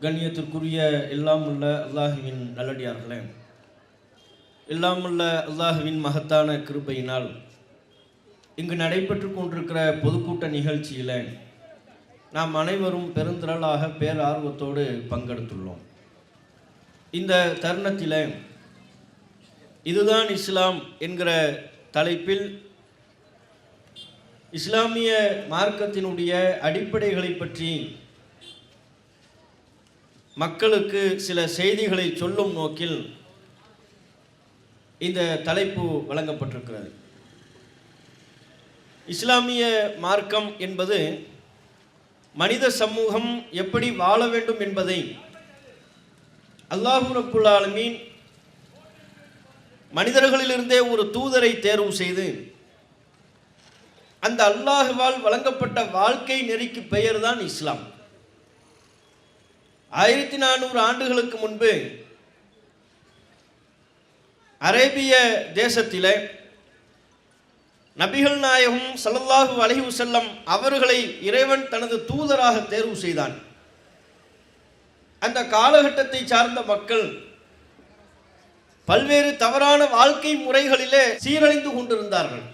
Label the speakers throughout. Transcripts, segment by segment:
Speaker 1: கண்ணியத்திற்குரிய எல்லாம் உள்ள அல்லாஹுவின் நல்லடியார்களே, எல்லாம் உள்ள அல்லாஹுவின் மகத்தான கிருபையினால் இங்கு நடைபெற்று கொண்டிருக்கிற பொதுக்கூட்ட நிகழ்ச்சியில் நாம் அனைவரும் பெருந்திரளாக பேரார்வத்தோடு பங்கெடுத்துள்ளோம். இந்த தருணத்தில் இதுதான் இஸ்லாம் என்கிற தலைப்பில் இஸ்லாமிய மார்க்கத்தினுடைய அடிப்படைகளை பற்றி மக்களுக்கு சில செய்திகளை சொல்லும் நோக்கில் இந்த தலைப்பு வழங்கப்பட்டிருக்கிறது. இஸ்லாமிய மார்க்கம் என்பது மனித சமூகம் எப்படி வாழ வேண்டும் என்பதை அல்லாஹ் ரப்புல் ஆலமீன் மனிதர்களிலிருந்தே ஒரு தூதரை தேர்வு செய்து அந்த அல்லாஹ்வால் வழங்கப்பட்ட வாழ்க்கை நெறிக்கு பெயர்தான் இஸ்லாம். 1400 ஆண்டுகளுக்கு முன்பு அரேபிய தேசத்திலே நபிகள் நாயகம் ஸல்லல்லாஹு அலைஹி வஸல்லம் அவர்களை இறைவன் தனது தூதராக தேர்வு செய்தான். அந்த காலகட்டத்தை சார்ந்த மக்கள் பல்வேறு தவறான வாழ்க்கை முறைகளிலே சீரழிந்து கொண்டிருந்தார்கள்.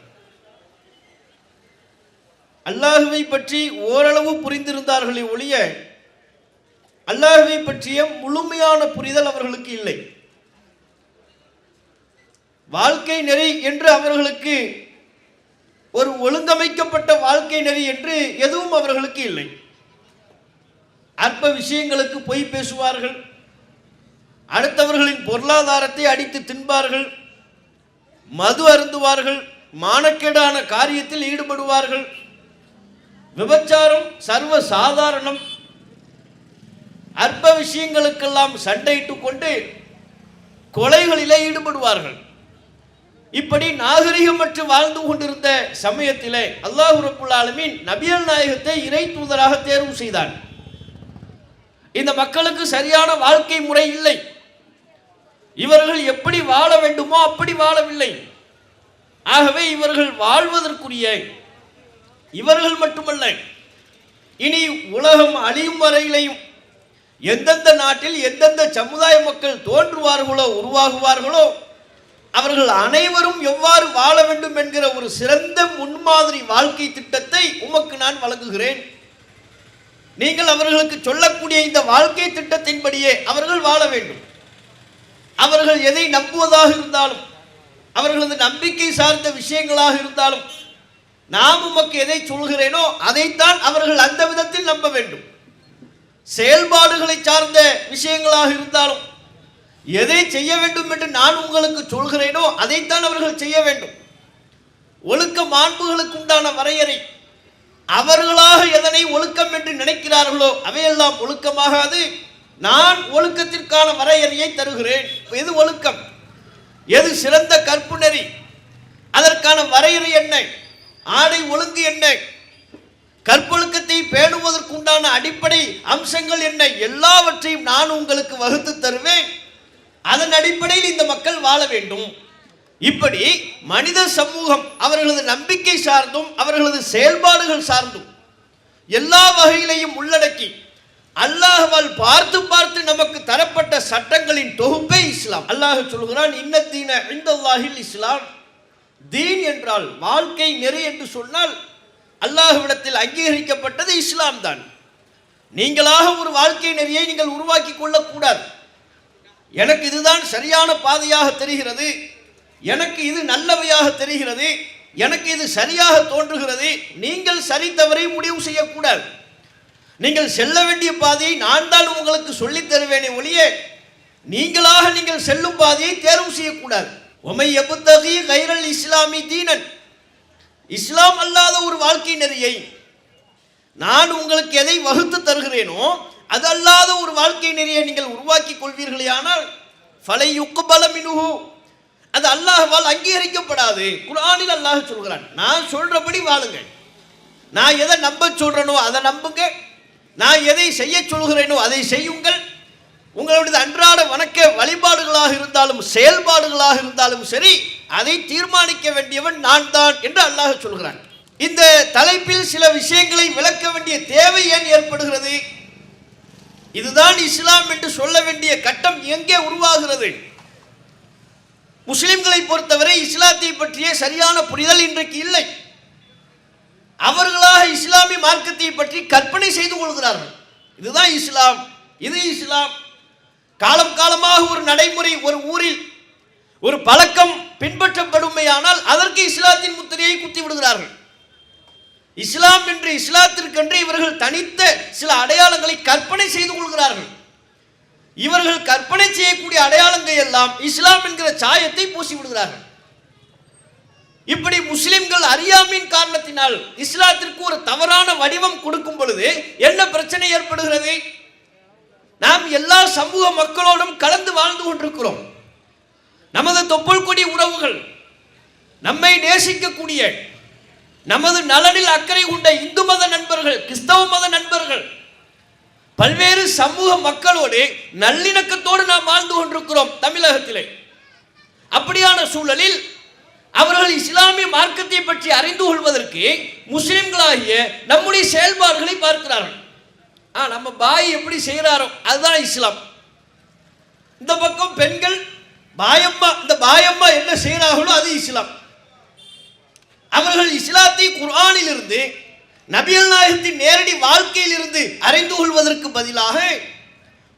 Speaker 1: அல்லாஹுவை பற்றி ஓரளவு புரிந்திருந்தார்களே ஒழிய அல்லாஹுவை பற்றிய முழுமையான புரிதல் அவர்களுக்கு இல்லை. வாழ்க்கை நெறி என்று அவர்களுக்கு ஒரு ஒழுங்கமைக்கப்பட்ட வாழ்க்கை நெறி என்று எதுவும் அவர்களுக்கு இல்லை. அற்ப விஷயங்களுக்கு பொய் பேசுவார்கள், அடுத்தவர்களின் பொருளாதாரத்தை அடித்து தின்பார்கள், மது அருந்துவார்கள், மானக்கேடான காரியத்தில் ஈடுபடுவார்கள், விபச்சாரம் சர்வ சாதாரணம், அற்ப விஷயங்களுக்கெல்லாம் சண்டையிட்டுக் கொண்டு கொலைகளிலே ஈடுபடுவார்கள். இப்படி நாகரிகமற்று வாழ்ந்து கொண்டிருந்த சமயத்திலே அல்லாஹ் ரப்புல் ஆலமீன் நபிகள் நாயகத்தை இறை தூதராக தேர்வு செய்தான். இந்த மக்களுக்கு சரியான வாழ்க்கை முறை இல்லை. இவர்கள் எப்படி வாழ வேண்டுமோ அப்படி வாழவில்லை. ஆகவே இவர்கள் வாழ்வதற்குரிய இவர்கள் மட்டுமல்ல, இனி உலகம் அழியும் வரையிலையும் எந்தெந்த நாட்டில் எந்தெந்த சமுதாய மக்கள் தோன்றுவார்களோ உருவாகுவார்களோ அவர்கள் அனைவரும் எவ்வாறு வாழ வேண்டும் என்கிற ஒரு சிறந்த முன்மாதிரி வாழ்க்கை திட்டத்தை உமக்கு நான் வழங்குகிறேன். நீங்கள் அவர்களுக்கு சொல்லக்கூடிய இந்த வாழ்க்கை திட்டத்தின்படியே அவர்கள் வாழ வேண்டும். அவர்கள் எதை நம்புவதாக இருந்தாலும், அவர்களது நம்பிக்கை சார்ந்த விஷயங்களாக இருந்தாலும், நான் உமக்கு எதை சொல்கிறேனோ அதைத்தான் அவர்கள் அந்த விதத்தில் நம்ப வேண்டும். செயல்பாடுகளை சார்ந்த விஷயங்களாக இருந்தாலும் எதை செய்ய வேண்டும் என்று நான் உங்களுக்கு சொல்கிறேனோ அதைத்தான் அவர்கள் செய்ய வேண்டும். ஒழுக்க மாண்புகளுக்கு உண்டான வரையறை, அவர்களாக எதனை ஒழுக்கம் என்று நினைக்கிறார்களோ அவையெல்லாம் ஒழுக்கமாகாது. நான் ஒழுக்கத்திற்கான வரையறையை தருகிறேன். எது ஒழுக்கம், எது சிறந்த கற்பு நெறி, அதற்கான வரையறை என்ன, ஆடை ஒழுங்கு என்ன, கற்பொழுக்கத்தை பேணுவதற்குண்டான அடிப்படை அம்சங்கள் என்ன, எல்லாவற்றையும் நான் உங்களுக்கு வகுத்து தருவேன். அதன் அடிப்படையில் இந்த மக்கள் வாழ வேண்டும். இப்படி மனித சமூகம் அவர்களது நம்பிக்கை சார்ந்தும் அவர்களது செயல்பாடுகள் சார்ந்தும் எல்லா வகையிலையும் உள்ளடக்கி அல்லாஹ்வால் பார்த்து பார்த்து நமக்கு தரப்பட்ட சட்டங்களின் தொகுப்பே இஸ்லாம். அல்லாஹ் சொல்கிறான், இன்னத்தீன இன்தல்லாஹில் இஸ்லாம். தீன் என்றால் வாழ்க்கை நெறி என்று சொன்னால் அல்லாஹ்விடத்தில் அங்கீகரிக்கப்பட்டது இஸ்லாம் தான். நீங்களாக ஒரு வாழ்க்கை நெறியை நீங்கள் உருவாக்கி கொள்ளக்கூடாது. எனக்கு இதுதான் சரியான பாதையாக தெரிகிறது, எனக்கு இது நல்லவையாக தெரிகிறது, எனக்கு இது சரியாக தோன்றுகிறது, நீங்கள் சரி தவறை முடிவு செய்யக்கூடாது. நீங்கள் செல்ல வேண்டிய பாதையை நான் தான் உங்களுக்கு சொல்லித் தருவேனே ஒழிய நீங்களாக நீங்கள் செல்லும் பாதையை தேர்வு செய்யக்கூடாது. ஒமை யப்தகி கைரல் இஸ்லாமி தீனன், இஸ்லாம் அல்லாத ஒரு வாழ்க்கை நெறியை நான் உங்களுக்கு எதை வகுத்து தருகிறேனோ அது அல்லாத ஒரு வாழ்க்கை நெறியை நீங்கள் உருவாக்கி கொள்வீர்களேயானால் ஃபலை யுக்பல மின்ஹு, அது அல்லாஹ்வால் அங்கீகரிக்கப்படாது. குர்ஆனில் அல்லாஹ் சொல்கிறான், நான் சொல்றபடி வாழுங்கள், நான் எதை நம்ப சொல்றேனோ அதை நம்புங்க, நான் எதை செய்ய சொல்கிறேனோ அதை செய்யுங்கள். உங்களுடைய அன்றாட வணக்க வழிபாடுகளாக இருந்தாலும் செயல்பாடுகளாக இருந்தாலும் சரி, அதை தீர்மானிக்க வேண்டியவன் நான் தான் என்று அல்லாஹ் சொல்கிறான். இந்த தலைப்பில் சில விஷயங்களை விளக்க வேண்டிய தேவை ஏன் ஏற்படுகிறது? இதுதான் இஸ்லாம் என்று சொல்ல வேண்டிய கட்டம் எங்கே உருவாகிறது? முஸ்லிம்களை பொறுத்தவரை இஸ்லாத்தை பற்றிய சரியான புரிதல் இன்றைக்கு இல்லை. அவர்களாக இஸ்லாமிய மார்க்கத்தை பற்றி கற்பனை செய்து கொள்கிறார்கள். இதுதான் இஸ்லாம், இது இஸ்லாம். காலம் காலமாக ஒரு நடைமுறை, ஒரு ஊரில் ஒரு பழக்கம் பின்பற்றப்படுமையானால் அதற்கு இஸ்லாத்தின் முத்திரையை குத்தி விடுகிறார்கள். இஸ்லாம் என்று இஸ்லாத்திற்கென்று இவர்கள் தனித்த சில அடையாளங்களை கற்பனை செய்து கொள்கிறார்கள். இவர்கள் கற்பனை செய்யக்கூடிய அடையாளங்கள் எல்லாம் இஸ்லாம் என்கிற சாயத்தை பூசி விடுகிறார்கள். இப்படி முஸ்லிம்கள் அறியாமையின் காரணத்தினால் இஸ்லாத்திற்கு ஒரு தவறான வடிவம் கொடுக்கும் பொழுது என்ன பிரச்சனை ஏற்படுகிறது? நாம் எல்லா சமூக மக்களோடும் கலந்து வாழ்ந்து கொண்டிருக்கிறோம். நமது தொப்புள் கொடி உறவுகள், நம்மை நேசிக்கக்கூடிய, நமது நலனில் அக்கறை கொண்ட இந்து மத நண்பர்கள், கிறிஸ்தவ மத நண்பர்கள், பல்வேறு சமூக மக்களோடு நல்லிணக்கத்தோடு நாம் வாழ்ந்து கொண்டிருக்கிறோம் தமிழகத்திலே. அப்படியான சூழலில் அவர்கள் இஸ்லாமிய மார்க்கத்தை பற்றி அறிந்து கொள்வதற்கு முஸ்லிம்களாகிய நம்முடைய செயல்பாடுகளை பார்க்கிறார்கள். நம்ம பாய் எப்படி செய்கிறாரோ அதுதான் இஸ்லாம். இந்த பக்கம் பெண்கள் பாயம்மா, இந்த பாயம்மா என்ன செய்கிறார்களோ அது இஸ்லாம். அவர்கள் இஸ்லாத்தை குர்ஆனில் இருந்து, நபிகள் நாயகத்தின் நேரடி வாழ்க்கையில் இருந்து அறிந்து கொள்வதற்கு பதிலாக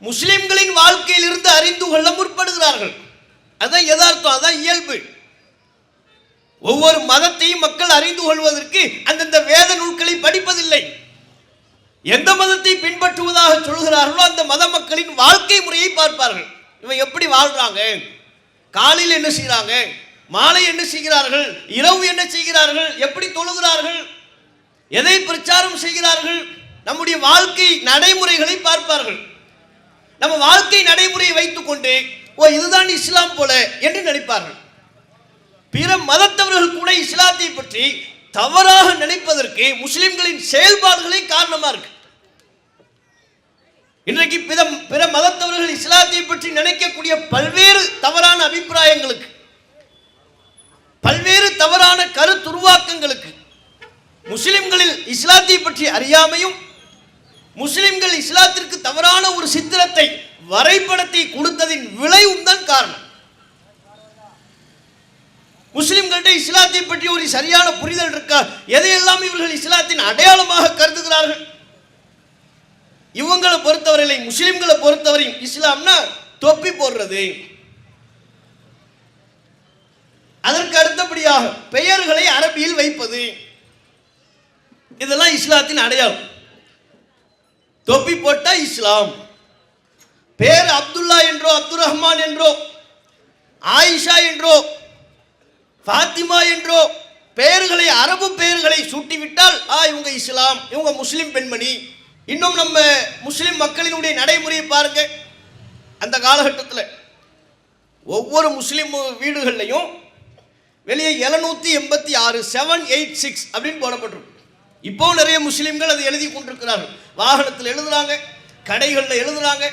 Speaker 1: முஸ்லிம்களின் வாழ்க்கையில் இருந்து அறிந்து கொள்ள முற்படுகிறார்கள். அதான் யதார்த்தம், அதான் இயல்பு. ஒவ்வொரு மதத்தையும் மக்கள் அறிந்து கொள்வதற்கு அந்தந்த வேத நூல்களை படிப்பதில்லை. எந்த மதத்தை பின்பற்றுவதாக சொல்கிறார்களோ அந்த மத மக்களின் வாழ்க்கை முறையை பார்ப்பார்கள். இவன் எப்படி வாழ்றாங்க, காலையில் என்ன செய்கிறாங்க, மாலை என்ன செய்கிறார்கள், இரவு என்ன செய்கிறார்கள், எப்படி தொழுகிறார்கள், எதை பிரச்சாரம் செய்கிறார்கள், நம்முடைய வாழ்க்கை நடைமுறைகளை பார்ப்பார்கள். நம்ம வாழ்க்கை நடைமுறையை வைத்துக்கொண்டு இதுதான் இஸ்லாம் போல என்று நினைப்பார்கள். பிற மதத்தவர்கள் கூட இஸ்லாத்தை பற்றி தவறாக நினைப்பதற்கு முஸ்லிம்களின் செயல்பாடுகளே காரணமா இருக்கு. இன்றைக்கு பிற மதத்தவர்கள் இஸ்லாத்தை பற்றி நினைக்கக்கூடிய பல்வேறு தவறான அபிப்பிராயங்களுக்கு, பல்வேறு தவறான கருத்துருவாக்கங்களுக்கு முஸ்லிம்களில் இஸ்லாத்தை பற்றி அறியாமையும், முஸ்லிம்கள் இஸ்லாத்திற்கு தவறான ஒரு சித்திரத்தை, வரைபடத்தை கொடுத்ததின் விளைவும் தான் காரணம். முஸ்லிம்கள்ட்ட இஸ்லாத்தை பற்றி ஒரு சரியான புரிதல் இருக்கா? எதையெல்லாம் இவர்கள் இஸ்லாத்தின் அடையாளமாக கருதுகிறார்கள்? இவங்களை பொறுத்தவரை, முஸ்லிம்களை பொறுத்தவரை இஸ்லாம்னா தொப்பி போடுறது, அதற்கு அடுத்தபடியாக பெயர்களை அரபியில் வைப்பது, இதெல்லாம் இஸ்லாத்தின் அடையாளம். தொப்பி போட்டா இஸ்லாம். பேர் அப்துல்லா என்றோ, அப்துல் ரஹ்மான் என்றோ, ஆயிஷா என்றோ, ஃபாத்திமா என்றோ பெயர்களை, அரபு பெயர்களை சூட்டிவிட்டால் இவங்க இஸ்லாம், இவங்க முஸ்லிம் பெண்மணி. இன்னும் நம்ம முஸ்லிம் மக்களினுடைய நடைமுறையை பாருங்க. அந்த காலகட்டத்தில் ஒவ்வொரு முஸ்லிம் வீடுகள்லையும் வெளியே 786 786 அப்படின்னு போடப்பட்டிருக்கும். இப்போ நிறைய முஸ்லிம்கள் அதை எழுதி கொண்டிருக்கிறார்கள். வாகனத்தில் எழுதுறாங்க, கடைகளில் எழுதுறாங்க.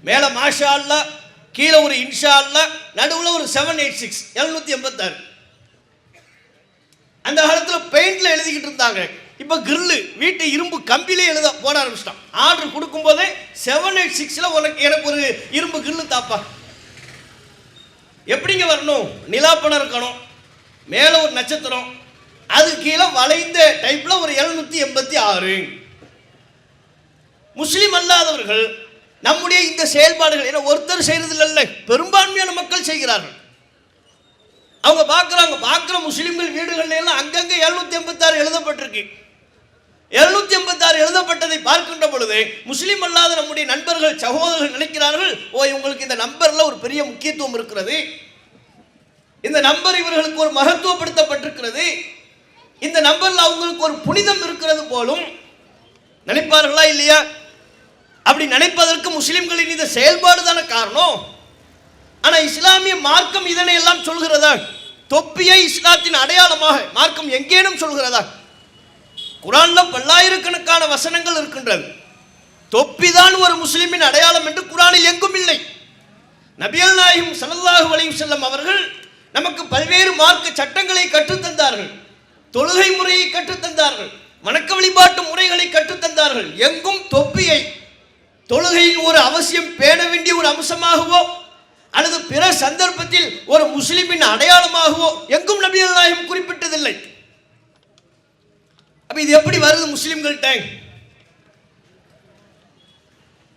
Speaker 1: மேலே மாஷா அல்லாஹ், கீழே ஒரு இன்ஷா அல்லாஹ், நடுவில் ஒரு 786 786. அந்த காலத்தில் பெயிண்ட்ல எழுதிக்கிட்டு இருந்தாங்க. இப்போ கிரில்லு, வீட்டு இரும்பு கம்பிலே எழுத போட ஆரம்பிச்சிட்டான். ஆர்டர் கொடுக்கும் போதே 786 எனக்கு ஒரு இரும்பு கிரில்லு தாப்பா. எப்படிங்க வரணும்? நிலாப்பணம் இருக்கணும், மேலே ஒரு நட்சத்திரம், அது கீழே வளைந்த டைப்ல ஒரு 786. முஸ்லிம் அல்லாதவர்கள் நம்முடைய இந்த செயல்பாடுகள் ஏன்னா ஒருத்தர் செய்யறது இல்ல, பெரும்பான்மையான மக்கள் செய்கிறார்கள். அவங்க பார்க்குற முஸ்லிம்கள் வீடுகள்ல எல்லாம் அங்கங்க 786 எழுதப்பட்டிருக்கு. 786 எழுதப்பட்டதை பார்க்கின்ற பொழுது முஸ்லிம் அல்லாத நம்முடைய நண்பர்கள், சகோதரர்கள் நினைக்கிறார்கள், இவங்களுக்கு இந்த நம்பர்ல ஒரு பெரிய முக்கியத்துவம் இருக்கிறது, இந்த நம்பர் இவர்களுக்கு ஒரு மகத்துவப்படுத்தப்பட்டிருக்கிறது, இந்த நம்பர்ல அவங்களுக்கு ஒரு புனிதம் இருக்கிறது போலும் நினைப்பார்களா இல்லையா? அப்படி நினைப்பதற்கு முஸ்லிம்களின் இந்த செயல்பாடு தானே காரணம். ஆனா இஸ்லாமிய மார்க்கம் இதனை எல்லாம் சொல்கிறதா? தொப்பியை இஸ்லாத்தின் அடையாளமாக மார்க்கம் எங்கேனும் சொல்கிறதா? குர்ஆன்ல பல்லாயிரக்கணக்கான வசனங்கள் இருக்கின்றது. தொப்பிதான் ஒரு முஸ்லிமின் அடையாளம் என்று குர்ஆனில் எங்கும் இல்லை. நபிகள் நாயகம் ஸல்லல்லாஹு அலைஹி வஸல்லம் அவர்கள் நமக்கு பல்வேறு மார்க்க சட்டங்களை கற்றுத்தந்தார்கள், தொழுகை முறையை கற்றுத்தந்தார்கள், வணக்க வழிபாட்டு முறைகளை கற்றுத்தந்தார்கள். எங்கும் தொப்பியை தொழுகையின் ஒரு அவசியம் பேண வேண்டிய ஒரு அம்சமாகவோ அல்லது பிற சந்தர்ப்பத்தில் ஒரு முஸ்லிமின் அடையாளமாகவோ எங்கும் நபிகள் நாயகம் குறிப்பிட்டதில்லை. அப்ப இது எப்படி வருது முஸ்லிம்கள்ட்ட?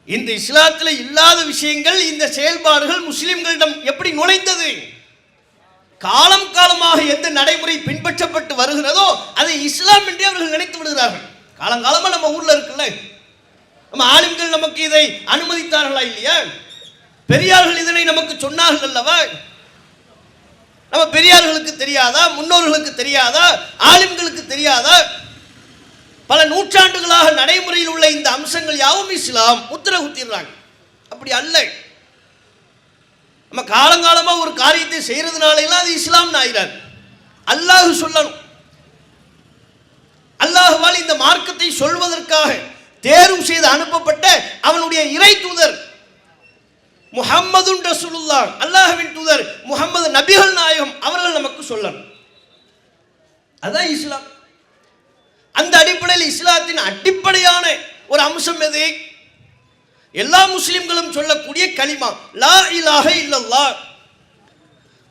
Speaker 1: இந்த இஸ்லாத்தில் இல்லாத விஷயங்கள், இந்த செயல்பாடுகள் முஸ்லிம்களிடம் எப்படி நுழைந்தது? காலம் காலமாக எந்த நடைமுறை பின்பற்றப்பட்டு வருகிறதோ அதை இஸ்லாம் என்றே அவர்கள் நினைத்து விடுகிறார்கள். காலங்காலமாக நம்ம ஊர்ல இருக்குல்ல, நம்ம ஆலிம்கள் நமக்கு இதை அனுமதித்தார்களா இல்லையா? பெரியார்கள் இதனை நமக்கு சொன்னார்கள் அல்லவா? நம்ம பெரியார்களுக்கு தெரியாதா? முன்னோர்களுக்கு தெரியாதா? ஆலிம்களுக்கு தெரியாதா? பல நூற்றாண்டுகளாக நடைமுறையில் உள்ள இந்த அம்சங்கள் யாவும் இஸ்லாம் உத்தரவுத்திடுறாங்க. அப்படி அல்ல. நம்ம காலங்காலமா ஒரு காரியத்தை செய்யறதுனால எல்லாம் அது இஸ்லாம் ஆகிறார். அல்லாஹ் சொல்லணும். அல்லாஹ்வால் இந்த மார்க்கத்தை சொல்வதற்காக தேர்வு செய்து அனுப்பப்பட்ட அவனுடைய இறை தூதர் முஹம்மது ரசூலுல்லாஹ், அல்லாஹ்வின் தூதர் முஹம்மது நபிகள் நாயகம் அவர்கள் நமக்கு சொல்லணும். அதான் இஸ்லாம். அந்த அடிப்படையில் இஸ்லாத்தின் அடிப்படையான ஒரு அம்சம் எது? எல்லா முஸ்லிம்களும் சொல்லக்கூடிய கலிமா லா இலாஹ இல்லல்லாஹ்,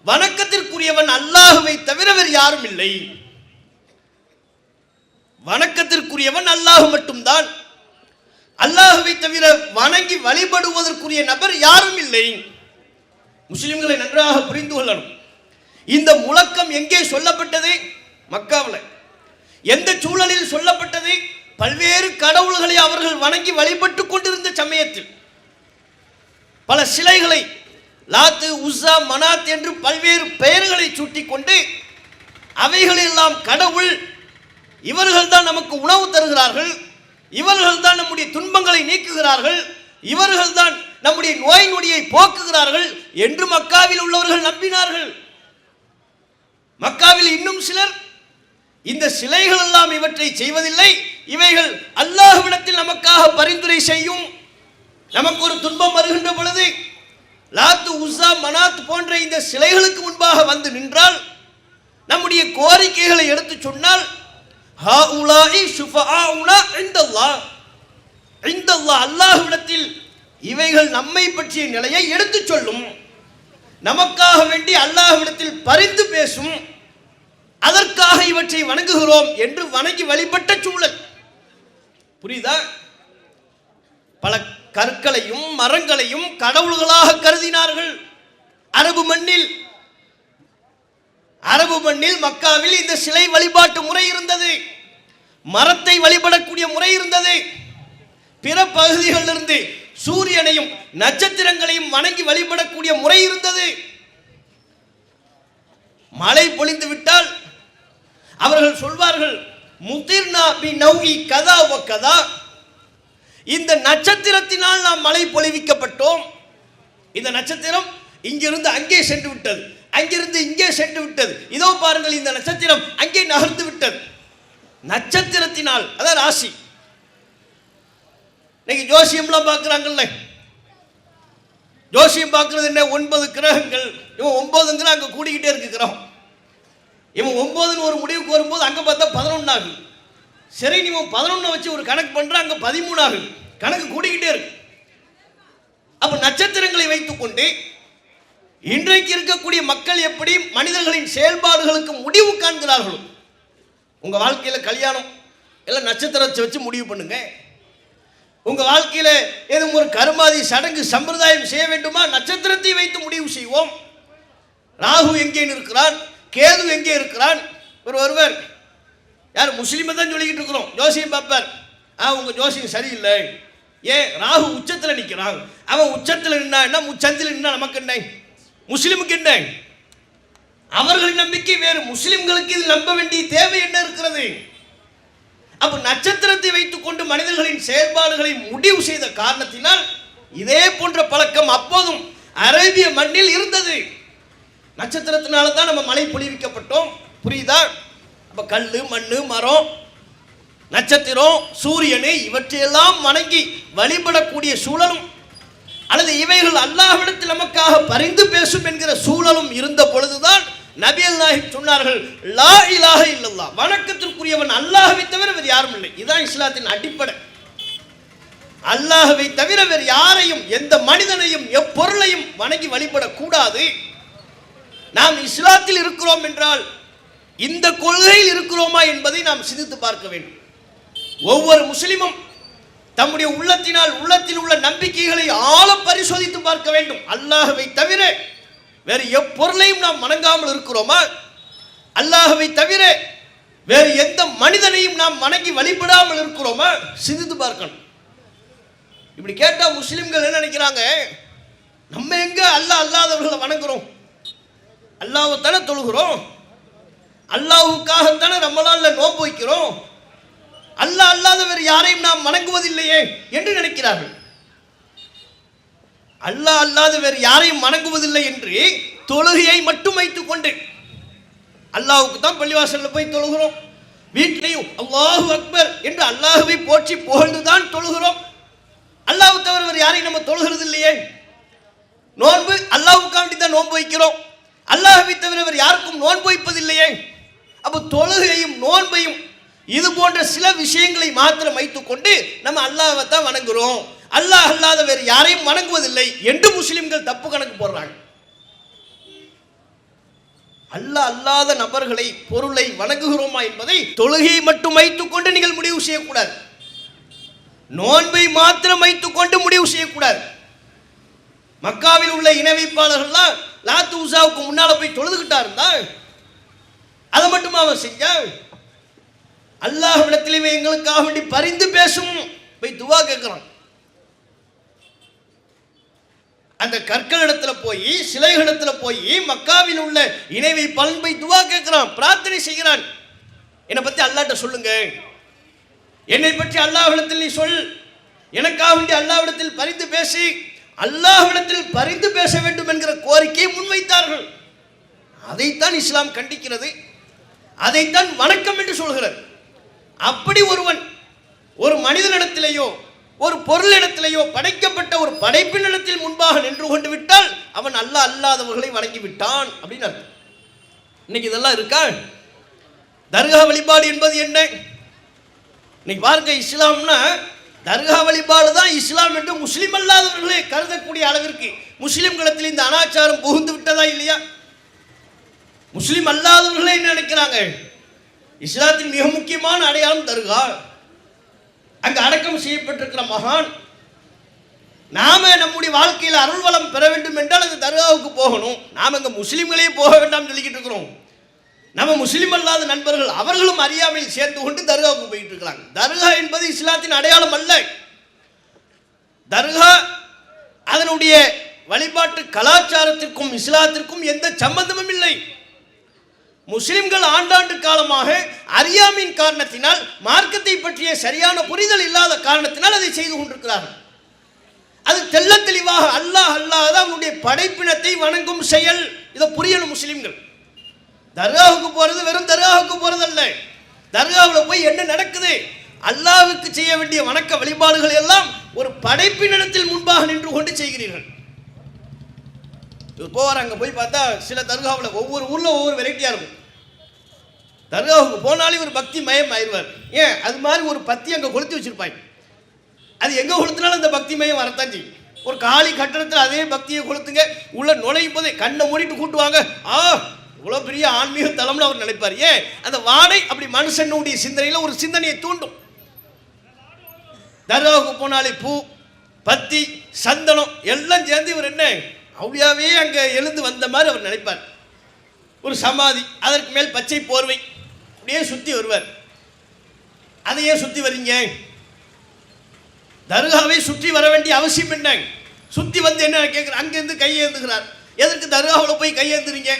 Speaker 1: வணக்கத்திற்குரியவன் அல்லாஹ்வை தவிர வேறு யாரும் இல்லை. வணக்கத்திற்குரியவன் அல்லாஹ் மட்டும்தான். அல்லாஹ்வை தவிர வணங்கி வழிபடுவதற்குரிய நபர் யாரும் இல்லை. முஸ்லிம்களை நன்றாக புரிந்து கொள்ளணும். இந்த முழக்கம் எங்கே சொல்லப்பட்டது? மக்காவில். எந்த சூழலில் சொல்லப்பட்டது? பல்வேறு கடவுள்களை அவர்கள் வணங்கி வழிபட்டு கொண்டிருந்த சமயத்தில் பல சிலைகளை லாத்து உஸ்ஸா மனாத் என்று பல்வேறு பெயர்களை சூட்டிக் கொண்டு அவைகளெல்லாம் கடவுள், இவர்கள் தான் நமக்கு உணவு தருகிறார்கள், இவர்கள் தான் நம்முடைய துன்பங்களை நீக்குகிறார்கள், இவர்கள் தான் நம்முடைய நோய் நொடியை போக்குகிறார்கள் என்று மக்காவில் உள்ளவர்கள் நம்பினார்கள். மக்காவில் இன்னும் சிலர் இந்த சிலைகள் எல்லாம் இவற்றை செய்வதில்லை, இவைகள் அல்லாஹ்விடத்தில் நமக்காக பரிந்துரை செய்யும். நமக்கு ஒரு துன்பம் வருகின்ற பொழுது லாத்து உஸ்ஸா மனாத் போன்ற இந்த சிலைகளுக்கு முன்பாக வந்து நின்றால், நம்முடைய கோரிக்கைகளை எடுத்து சொன்னால், ஹாஉலாஇ ஷுஃபஆஉனா இன்தல்லாஹ், இன்தல்லாஹ், அல்லாஹ்விடத்தில் இவைகள் நம்மை பற்றிய நிலையை எடுத்து சொல்லும், நமக்காக வேண்டி அல்லாஹ்விடத்தில் பரிந்து பேசும், அதற்காக இவற்றை வணங்குகிறோம் என்று வணங்கி வழிபட்ட சூழல். புரியுதா? பல கற்களையும் மரங்களையும் கடவுள்களாக கருதினார்கள். அரபு மண்ணில் மக்காவில் இந்த சிலை வழிபாட்டு முறை இருந்தது, மரத்தை வழிபடக்கூடிய முறை இருந்தது. பிற பகுதிகளிலிருந்து சூரியனையும் நட்சத்திரங்களையும் வணங்கி வழிபடக்கூடிய முறை இருந்தது. மழை பொழிந்து விட்டால் அவர்கள் சொல்வார்கள், முதிர்னா பி நௌஇ கதா வ கதா, இந்த நட்சத்திரத்தினால் நாம் மழை பொழிவிக்கப்பட்டோம். இந்த நட்சத்திரம் இங்கிருந்து அங்கே சென்று விட்டது, அங்கிருந்து இங்கே சென்று விட்டது, இதோ பாருங்கள் இந்த நட்சத்திரம் அங்கே நகர்ந்து விட்டது. நட்சத்திரத்தினால், அதான் ராசி. இன்னைக்கு ஜோசியம்லாம் பார்க்குறாங்கல்ல, ஜோசியம் பார்க்கறது என்ன? 9 கிரகங்கள், இவன் 9ங்கிற அங்கே கூடிக்கிட்டே இருக்கு கிரகம். இவன் 9ன்னு ஒரு முடிவுக்கு வரும்போது அங்கே பார்த்தா 11 ஆகுது. சரி, நீ 11 வச்சு ஒரு கணக்கு பண்ற, அங்கே 13 ஆகுது. கணக்கு கூடிக்கிட்டே இருக்கு. அப்ப நட்சத்திரங்களை வைத்துக்கொண்டு இன்றைக்கு இருக்கக்கூடிய மக்கள் எப்படி மனிதர்களின் செயல்பாடுகளுக்கு முடிவு காண்கிறார்களோ, உங்க வாழ்க்கையில கல்யாணம் எல்லாம் நட்சத்திரத்தை வச்சு முடிவு பண்ணுங்க. உங்க வாழ்க்கையில ஏதும் ஒரு கருமாதி சடங்கு சம்பிரதாயம் செய்ய வேண்டுமா? நட்சத்திரத்தை வைத்து முடிவு செய்வோம். ராகு எங்கே இருக்கிறான், கேது எங்கே இருக்கிறான்? ஒருவர் யார் முஸ்லீமை தான் சொல்லிக்கிட்டு இருக்கிறோம், ஜோசியம் பார்ப்பார். உங்க ஜோசியம் சரியில்லை, ஏன் ராகு உச்சத்தில் நிற்கிறான், அவன் உச்சத்தில் நின்னா என்ன, முச்சந்தில் நின்னா நமக்கு என்ன, முஸ்லிமுக்கு என்ன? அவர்களின் நம்பிக்கை வேறு, முஸ்லிம்களுக்கு இது நம்ப வேண்டிய தேவை என்ன இருக்கிறது? அப்ப நட்சத்திரத்தை வைத்துக் கொண்டு மனிதர்களின் செயல்பாடுகளை முடிவு செய்த காரணத்தினால் இதே போன்ற பழக்கம் அப்போதும் அரேபிய மண்ணில் இருந்தது. நட்சத்திரத்தினால தான் நம்ம மழை பொழிவிக்கப்பட்டோம். புரியுதா? அப்ப கல்லு, மண்ணு, மரம், நட்சத்திரம், சூரியனை இவற்றையெல்லாம் வணங்கி வழிபடக்கூடிய சூழலும் அல்லது இவைகள் அல்லாஹ்விடத்தில் நமக்காக பரிந்து பேசும் என்கிற சூழலும் இருந்த பொழுதுதான் நபிகள் நாயகம் சொன்னார்கள், லா இலாஹ இல்லல்லாஹ், வணக்கத்திற்குரியவன் அல்லாஹ்வை தவிர வேறு யாரும் இல்லை. இதுதான் இஸ்லாத்தின் அடிப்படை. அல்லாஹ்வை தவிர வேறு யாரையும், எந்த மனிதனையும், எப்பொருளையும் வணங்கி வழிபடக்கூடாது. நாம் இஸ்லாத்தில் இருக்கிறோம் என்றால் இந்த கொள்கையில் இருக்கிறோமா என்பதை நாம் சிந்தித்து பார்க்க வேண்டும். ஒவ்வொரு முஸ்லிமும் தம்முடைய உள்ளத்தில் உள்ள நம்பிக்கைகளை ஆழ பரிசோதித்து பார்க்க வேண்டும். அல்லாஹ்வை தவிர வேறு எப்பொருளையும் நாம் வணங்காமல் இருக்கிறோமா? அல்லாஹ்வை தவிர வேறு எந்த மனிதனையும் நாம் வணங்கி வழிபடாமல் இருக்கிறோமா? சிந்தித்து பார்க்கணும். இப்படி கேட்டா முஸ்லிம்கள் என்ன நினைக்கிறாங்க? நம்ம எங்க அல்லாஹ் அல்லாதவர்களை வணங்குறோம்? அல்லாஹ்வை தானே தொழுகிறோம், அல்லாஹ்வுக்காகத்தானே ரமலான்ல நோன்பு வைக்கிறோம், அல்லாஹ் அல்லாத வேறு யாரையும் நாம் வணங்குவதில்லையே என்று நினைக்கிறார்கள். அல்லாஹ் அல்லாத வேறு யாரையும் வணங்குவதில்லை என்று தொழுகையை மட்டும் வைத்துக் கொண்டு, அல்லாஹ்வுக்கு தான் பள்ளிவாசல்ல போய் தொழுகிறோம், வீட்டிலையும் அல்லாஹு அக்பர் என்று அல்லாஹ்வை போற்றி புகழ்ந்துதான் தொழுகிறோம். அல்லாஹ்வை தவிர வேறு யாரையும் நம்ம தொழுகிறது இல்லையே. நோன்பு அல்லாஹ்வுக்காண்டி தான் நோன்பு வைக்கிறோம், அல்லாஹ்வை தவிர வேறு யாருக்கும் நோன்பு வைப்பதில்லையே. அப்போ தொழுகையும் நோன்பையும் இது போன்ற சில விஷயங்களை மாத்திரம் வைத்துக் கொண்டு நம்ம அல்லாஹ்வை தான் வணங்குறோம், அல்லாஹ் அல்லாத வேறு யாரையும் வணங்குவதில்லை என்று முஸ்லிம்கள் தப்பு கணக்கு போடுறாங்க. அல்லாஹ் அல்லாத நபர்களை, பொருளை வணங்குகிறோமா என்பதை தொழுகையை மட்டும் வைத்துக் கொண்டு நீங்கள் முடிவு செய்யக்கூடாது, நோன்பை மாத்திரம் வைத்துக் கொண்டு முடிவு செய்யக்கூடாது. மக்காவில் உள்ள இணை வைப்பாளர்கள்லாம் லாத்து உஸாவுக்கு முன்னால போய் தொழுதுகிட்டா இருந்தா அதை மட்டுமா அவன் செஞ்ச? அல்லாஹ்விடத்திலே எங்களுக்காக வேண்டி பரிந்து பேசும் போய் துவா கேட்கிறான். அந்த கற்களிடத்துல போய், சிலைகளிடத்துல போய், மக்காவில் உள்ள இணை வைப்பாளன் போய் துவா கேட்கிறான், பிரார்த்தனை செய்கிறான். என்னை பத்தி அல்லாஹ்ட்ட சொல்லுங்க, என்னை பற்றி அல்லாஹ்விடத்தில் நீ சொல், எனக்காக வேண்டி அல்லாஹ்விடத்தில் பரிந்து பேசி, அல்லாஹ்விடத்தில் பரிந்து பேச வேண்டும் என்கிற கோரிக்கையை முன்வைத்தார்கள். அதைத்தான் இஸ்லாம் கண்டிக்கிறது, அதைத்தான் வணக்கம் என்று சொல்கிறது. அப்படி ஒருவன் ஒரு மனிதனிடத்திலேயோ ஒரு பொருளிடத்திலேயோ படைக்கப்பட்ட ஒரு படைப்பினிடத்தில் முன்பாக நின்று கொண்டு விட்டால் அவன் அல்லாஹ் அல்லாதவர்களை வணங்கி விட்டான் அப்படின்னு அர்த்தம். இன்னைக்கு இதெல்லாம் இருக்கா? தர்கா வழிபாடு என்பது என்ன? இன்னைக்கு பாருங்க, இஸ்லாம்னா தர்கா வழிபாடு தான் இஸ்லாம் என்று முஸ்லிம் அல்லாதவர்களே கருதக்கூடிய அளவிற்கு முஸ்லிம்களத்தில் இந்த அனாச்சாரம் புகுந்து விட்டதா இல்லையா? முஸ்லிம் அல்லாதவர்களே என்ன நினைக்கிறாங்க? இஸ்லாத்தின் மிக முக்கியமான அடையாளம் தர்கா, அங்கு அடக்கம் செய்யப்பட்டிருக்கிற மகான். நாம நம்முடைய வாழ்க்கையில் அருள் வளம் பெற வேண்டும் என்றால் அந்த தர்காவுக்கு போகணும். நாம இங்க முஸ்லிம்களே போக வேண்டாம் சொல்லிக்கிட்டு இருக்கிறோம். நம்ம முஸ்லிம் அல்லாத நண்பர்கள் அவர்களும் அறியாமையில் சேர்ந்து கொண்டு தர்காவுக்கு போயிட்டு இருக்கிறாங்க. தர்கா என்பது இஸ்லாத்தின் அடையாளம் அல்ல. தர்கா அதனுடைய வழிபாட்டு கலாச்சாரத்திற்கும் இஸ்லாத்திற்கும் எந்த சம்பந்தமும் இல்லை. முஸ்லிம்கள் ஆண்டாண்டு காலமாக அறியாமையின் காரணத்தினால், மார்க்கத்தை பற்றிய சரியான புரிதல் இல்லாத காரணத்தினால் அதை செய்து கொண்டிருக்கிறார்கள். அது தெள்ள தெளிவாக அல்லாஹ் அல்லாத அவனுடைய படைப்பினத்தை வணங்கும் செயல். இதை புரியணும் முஸ்லிம்கள். தர்காவுக்கு போறது வெறும் தர்காவுக்கு போறதல்ல, தர்காவில் போய் என்ன நடக்குது, அல்லாஹ்வுக்கு செய்ய வேண்டிய வணக்க வழிபாடுகள் எல்லாம் ஒரு படைப்பினிடத்தில் முன்பாக நின்று கொண்டு செய்கிறீர்கள். போவார், அங்கே போய் பார்த்தா சில தர்காவில் ஒவ்வொரு ஊரில் ஒவ்வொரு வெரைட்டியாக இருக்கும். தர்காவுக்கு போனாலே ஒரு பக்தி மயம் ஆயிடுவார். ஏன்? அது மாதிரி ஒரு பத்தி அங்கே கொளுத்தி வச்சிருப்பாங்க. அது எங்கே கொளுத்தினாலும் அந்த பக்தி மயம் வரத்தான் செய்யும். ஒரு காலி கட்டணத்தில் அதே பக்தியை கொளுத்துங்க, உள்ள நுழையும் போதே கண்ணை மூடிட்டு கூட்டுவாங்க, இவ்வளோ பெரிய ஆன்மீக தலம்னு அவர் நினைப்பார். ஏன்? அந்த வாடை அப்படி மனுஷனுடைய சிந்தனையில் ஒரு சிந்தனையை தூண்டும். தர்காவுக்கு போனாலே பூ, பத்தி, சந்தனம் எல்லாம் சேர்ந்து இவர் என்ன அவுளியாவே அங்கே எழுந்து வந்த மாதிரி அவர் நினைப்பார். ஒரு சமாதி, அதற்கு மேல் பச்சை போர்வை, அப்படியே சுற்றி வருவார். அதையே சுற்றி வரீங்க? தர்காவை சுற்றி வர வேண்டிய அவசியம் என்ன? சுற்றி வந்து என்ன கேட்குற? அங்கேருந்து கையேந்துகிறார். எதற்கு தர்காவில் போய் கையேந்துறீங்க?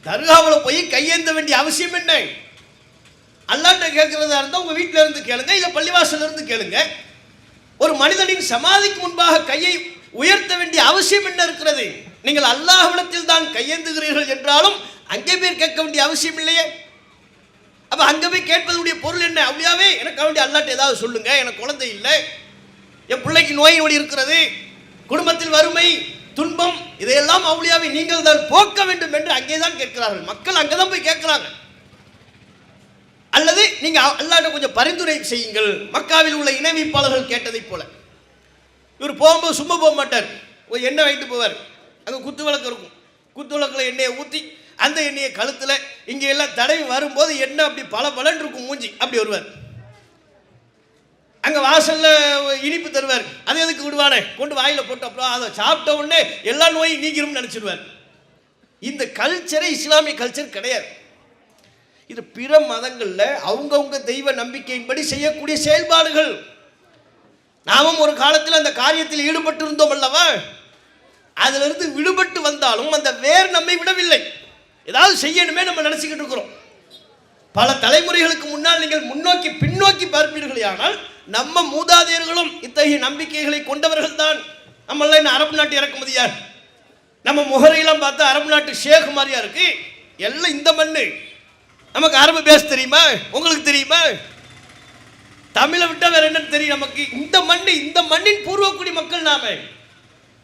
Speaker 1: தர்காவில் போய் கையேந்த வேண்டிய அவசியம் என்ன? அல்லாஹ்ட்ட கேட்கிறதா இருந்தால் உங்கள் வீட்டில் இருந்து கேளுங்க, இல்லை பள்ளிவாசல இருந்து கேளுங்க. ஒரு மனிதனின் சமாதிக்கு முன்பாக கையை உயர்த்த வேண்டிய அவசியம் என்ன இருக்கிறது? நீங்கள் அல்லாஹ்விடத்தில் தான் கையேந்துகிறீர்கள் என்றாலும் அங்கே போய் கேட்க வேண்டிய அவசியம் இல்லையே. அப்ப அங்க போய் கேட்பதுடைய பொருள் என்ன? அவுளியாவே எனக்கு வேண்டிய அல்லாஹ்ட்ட ஏதாவது சொல்லுங்க, எனக்கு குழந்தை இல்லை, என் பிள்ளைக்கு நோய் நொடி இருக்கிறது, குடும்பத்தில் வறுமை துன்பம், இதையெல்லாம் அவுளியாவை நீங்கள் தான் போக்க வேண்டும் என்று அங்கே தான் கேட்கிறார்கள். மக்கள் அங்கே தான் போய் கேட்கிறாங்க. அல்லது நீங்க அல்லாஹ்ட்ட கொஞ்சம் பரிந்துரை செய்யுங்கள். மக்காவில் உள்ள இணை வைப்பாளர்கள் கேட்டதை போல. இவர் போகும்போது சும்மா போக மாட்டார், ஒரு எண்ணெய் வாங்கிட்டு போவார். அங்கே குத்து விளக்கு இருக்கும், குத்து விளக்கில் எண்ணெயை ஊற்றி அந்த எண்ணெயை கழுத்தில் இங்கே எல்லாம் தடவி வரும்போது எண்ணெய் அப்படி பல பலன் இருக்கும் மூஞ்சி, அப்படி வருவார். அங்கே வாசலில் இனிப்பு தருவார், அது எதுக்கு விடுவானே, கொண்டு வாயில் போட்டு அப்புறம் அதை சாப்பிட்ட உடனே எல்லா நோயும் நீங்கிரும்னு நினச்சிடுவார். இந்த கல்ச்சரே இஸ்லாமிய கல்ச்சர் கிடையாது. இது பிற மதங்களில் அவங்கவுங்க தெய்வ நம்பிக்கையின்படி செய்யக்கூடிய செயல்பாடுகள். நாமும் ஒரு காலத்தில் அந்த காரியத்தில் ஈடுபட்டு இருந்தோம் அல்லவா? அதிலிருந்து விடுபட்டு வந்தாலும் அந்த வேர் நம்மை விடவில்லை. ஏதாவது செய்யணுமே நம்ம நினச்சிக்கிட்டு இருக்கிறோம். பல தலைமுறைகளுக்கு முன்னால் நீங்கள் முன்னோக்கி பின்னோக்கி பார்ப்பீர்களே, ஆனால் நம்ம மூதாதையர்களும் இத்தகைய நம்பிக்கைகளை கொண்டவர்கள் தான். நம்மளாம் என்ன அரபு நாட்டு இறக்குமதியா? நம்ம முகரையெல்லாம் பார்த்தா அரபு நாட்டு ஷேக் மாதிரியா இருக்கு. எல்லாம் இந்த மண்ணு. நமக்கு அரபு பேச தெரியுமா? உங்களுக்கு தெரியுமா? தமிழை விட்டா வேற என்னன்னு தெரியும் நமக்கு? இந்த மண்ணு, இந்த மண்ணின் பூர்வக்குடி மக்கள் நாம.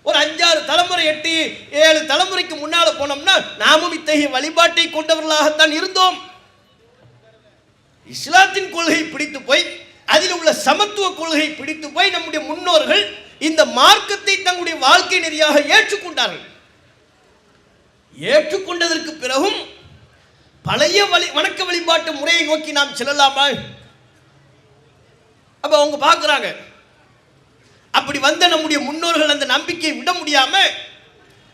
Speaker 1: ஒரு 5-6 தலைமுறை 8-7 தலைமுறைக்கு முன்னால போனோம்னா நாமும் இத்தகைய வழிபாட்டை கொண்டவர்களாகத்தான் இருந்தோம். இஸ்லாத்தின் கொள்கை பிடித்து போய், அதில் உள்ள சமத்துவ கொள்கை பிடித்து போய் நம்முடைய முன்னோர்கள் இந்த மார்க்கத்தை தங்களுடைய வாழ்க்கை நெறியாக ஏற்றுக்கொண்டார்கள். ஏற்றுக்கொண்டதற்கு பிறகும் பழைய வணக்க வழிபாட்டு முறையை நோக்கி நாம் செல்லலாமா? அப்ப அவங்க பார்க்குறாங்க, அப்படி வந்த நம்முடைய முன்னோர்கள் அந்த நம்பிக்கையை விட முடியாம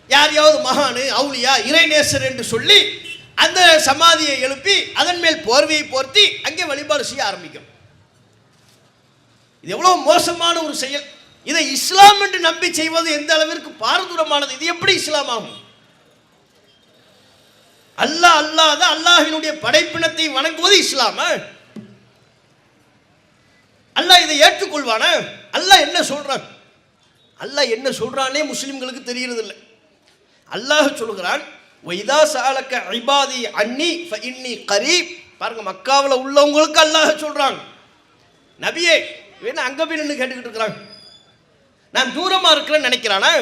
Speaker 1: யாரையாவது மகானு அவுலியா இறைநேசர் என்று சொல்லி அந்த சமாதியை எழுப்பி அதன் மேல் போர்வையை போர்த்தி அங்கே வழிபாடு செய்ய ஆரம்பிக்கும். இது எவ்வளவு மோசமான ஒரு செயல். இதை இஸ்லாம் என்று நம்பி செய்வது எந்த அளவிற்கு பாரதூரமானது. இது எப்படி இஸ்லாம் ஆகும்? அல்லாஹ் அல்லாத அல்லாஹ்வினுடைய படைப்பினத்தை வணங்குவது இஸ்லாமா? அல்லாஹ் இதை ஏற்றுக்கொள்வானா? அல்லாஹ் என்ன சொல்றான்? அல்லாஹ் என்ன சொல்றானே முஸ்லிம்களுக்கு தெரியறது இல்லை. அல்லாஹ் சொல்கிறான், வைதா சாலக இபாதி அன்னி ஃபஇன்னி கரீப். பாருங்க, மக்காவில் உள்ளவங்களுக்கு அல்லாஹ் சொல்றான், நபியே வேணா அங்க போய் நின்று கேட்டுக்கிட்டு இருக்கிறான். நான் தூரமா இருக்கிறேன்னு நினைக்கிறானா?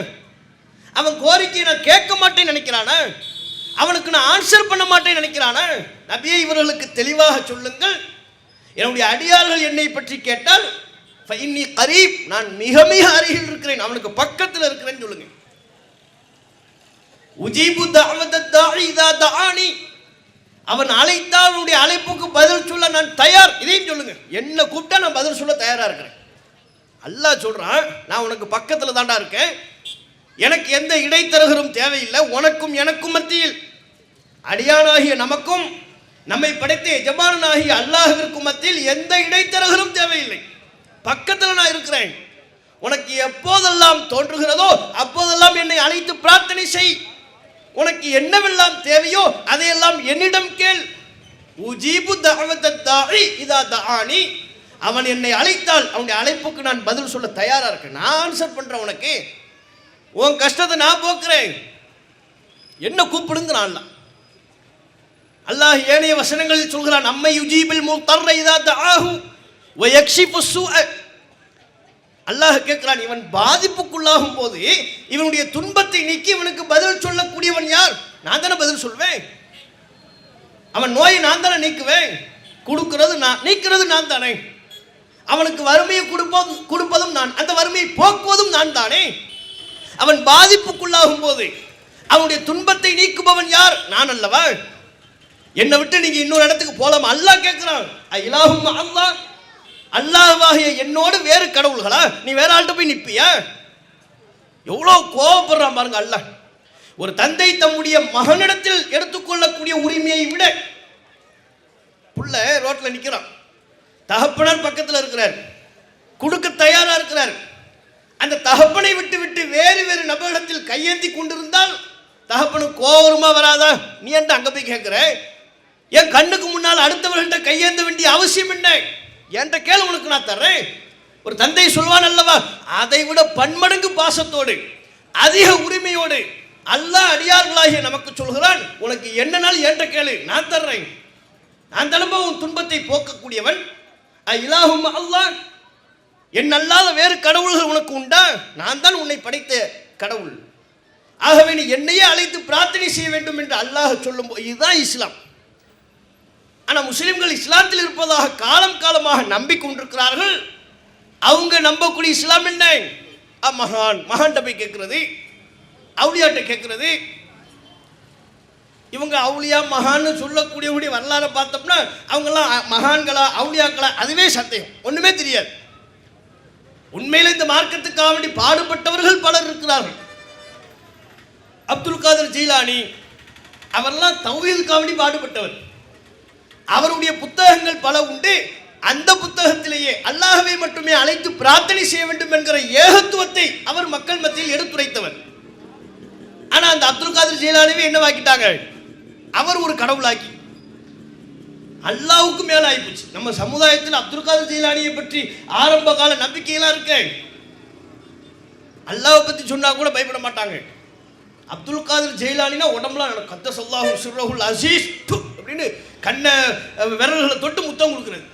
Speaker 1: அவன் கோரிக்கையை நான் கேட்க மாட்டேன்னு நினைக்கிறானா? அவனுக்கு நான் ஆன்சர் பண்ண மாட்டேன்னு நினைக்கிறானா? நபியே இவர்களுக்கு தெளிவாக சொல்லுங்கள், என்னுடைய அடியார்கள் என்னை பற்றி கேட்டால் ஃபஇன்னி கரீப், நான் மிக மிக அருகில் இருக்கிறேன், அவனுக்கு பக்கத்தில் இருக்கிறேன்னு சொல்லுங்க. உஜீபு தஅவத்தத் தாஇ இதா தஆனி, அவன் அழைத்தால் அவனுடைய அழைப்புக்கு பதில் சொல்ல நான் தயார், இதையும் சொல்லுங்க. என்ன கூப்பிட்டா நான் பதில் சொல்ல தயாரா இருக்கிறேன். அல்லாஹ் சொல்றான், நான் உனக்கு பக்கத்துல தாண்டா இருக்கேன், எனக்கு எந்த இடைத்தரகரும் தேவையில்லை, உனக்கும் எனக்கும் மத்தியில், அடியானாகிய நமக்கும் நம்மை படைத்த எஜமானாகிய அல்லாஹ்விற்கும் மத்தியில் எந்த இடைத்தரகரும் தேவையில்லை, பக்கத்தில் நான் இருக்கிறேன். உனக்கு எப்போதெல்லாம் தோன்றுகிறதோ அப்போதெல்லாம் என்னை அழைத்து பிரார்த்தனை செய், உனக்கு என்னவெல்லாம் தேவையோ அதையெல்லாம் என்னிடம் கேள். உஜீபு தஅவத்தத் தாஇ இதா தஆனி, அவன் என்னை அழைத்தால் அவனுடைய அழைப்புக்கு நான் பதில் சொல்ல தயாரா இருக்கேன். நான் ஆன்சர் பண்றேன், உனக்கு உன் கஷ்டத்தை நான் போக்குறேன், என்ன கூப்பிடுங்கிறான். அல்லாஹ் ஏனைய வசனங்களில் சொல்கிறான், அம்மை யுஜீபில் முத்தர்ர இதா தஆஹு வ யக்ஷிஃபு ஸூஅ. அல்லாஹ் கேட்கிறான், இவன் பாதிப்புக்குள்ளாகும் போது இவனுடைய துன்பத்தை நீக்கி இவனுக்கு பதில் சொல்லக்கூடியவன் யார்? நான் தானே பதில் சொல்வேன். அவன் நோயை நான் தானே நீக்குவேன், கொடுக்கிறது நான், நீக்கிறது நான் தானே. அவனுக்கு வறுமையை கொடுப்பதும் நான், அந்த வறுமையை போக்குவதும் நான் தானே. அவன் பாதிப்புக்குள்ளாகும் போது அவனுடைய துன்பத்தை நீக்குபவன் யார்? நான் அல்லவா? என்னை விட்டு நீங்க இன்னொரு இடத்துக்கு போலாம். அல்லாஹ் கேட்கிறான், இலாஹும் அல்லாஹ், அல்லாஹ்வாகிய என்னோடு வேறு கடவுள்களா? நீ வேற ஆள்கிட்ட போய் நிற்பியா? எவ்வளவு கோபப்படுறான் பாருங்க அல்லாஹ். ஒரு தந்தை தம்முடைய மகனிடத்தில் எடுத்துக்கொள்ளக்கூடிய உரிமையை விட, புள்ள ரோட்ல நிற்கிறான், தகப்பனார் பக்கத்தில் இருக்கிறார், கொடுக்க தயாரா இருக்கிறார். அந்த தகப்பனை விட்டு விட்டு வேறு வேறு நபரிடத்தில் கையேந்தி கொண்டிருந்தால் தகப்பனுக்கு கோவருமா வராதா? நீ என்ன அங்க போய் கேட்கிற? என் கண்ணுக்கு முன்னால் அடுத்தவர்கள்ட்ட கையேந்த வேண்டிய அவசியம் என்ன? என்கிட்ட கேளு, உனக்கு நான் தர்றேன். ஒரு தந்தை சொல்வான் அல்லவா, அதை விட பன்மடங்கு பாசத்தோடு அதிக உரிமையோடு அல்லாஹ் அடியார்களாகிய நமக்கு சொல்கிறான், உனக்கு என்னன்னாலும் என்கிட்ட கேளு, நான் தர்றேன். நான் தனமா உன் துன்பத்தை போக்கக்கூடியவன். இலாஹும் அல்லாஹ், என் அல்லாத வேறு கடவுள்கள் உனக்கு உண்டா? நான் தான் உன்னை படைத்த கடவுள். ஆகவே நீ என்னையே அழைத்து பிரார்த்தனை செய்ய வேண்டும் என்று அல்லாஹ் சொல்லும் போது, இதுதான் இஸ்லாம். ஆனால் முஸ்லிம்கள் இஸ்லாத்தில் இருப்பதாக காலம் காலமாக நம்பிக்கொண்டிருக்கிறார்கள். அவங்க நம்பக்கூடிய இஸ்லாம் என்ன? மகான்கிட்ட போய் கேட்கறது, அவுளியாட்ட கேட்கறது. இவங்க அவுளியா மகான்னு சொல்லக்கூடியவங்களுடைய வரலாறை பார்த்தோம்னா அவங்கெல்லாம் மகான்களா அவுளியாக்களா அதுவே சந்தேகம், ஒன்றுமே தெரியாது. உண்மையில் இந்த மார்க்கத்துக்காக வேண்டி பாடுபட்டவர்கள் பலர் இருக்கிறார்கள். அப்துல் காதர் ஜீலானி அவரெல்லாம் தௌஹீதுக்காக வேண்டி பாடுபட்டவர். அவருடைய புத்தகங்கள் பல உண்டு. அந்த புத்தகத்திலேயே அல்லாஹ்வை மட்டுமே அழைத்து பிரார்த்தனை செய்ய வேண்டும் என்கிற ஏகத்துவத்தை அவர் மக்கள் மத்தியில் எடுத்துரைத்தவர். ஆனால் அந்த அப்துல் காதர் ஜீலானியை என்ன வாக்கிட்டாங்க? அவர் ஒரு கடவுளாக்கி அல்லாஹ்வுக்கு மேல ஆயிப்போச்சு. நம்ம சமுதாயத்தில் அப்துல் காதர் ஜீலானியை பற்றி ஆரம்ப கால நம்பிக்கையெல்லாம் இருக்கு. அல்லாஹ்வை பற்றி சொன்னா கூட பயப்பட மாட்டாங்க. அப்துல் காதர் ஜெயிலானினா உடம்புலாம் கத்தசல்லாஹு சிர்ரஹுல் அசீஸ் அப்படின்னு கண்ணை விரல்களை தொட்டு முத்தம் கொடுக்குறது.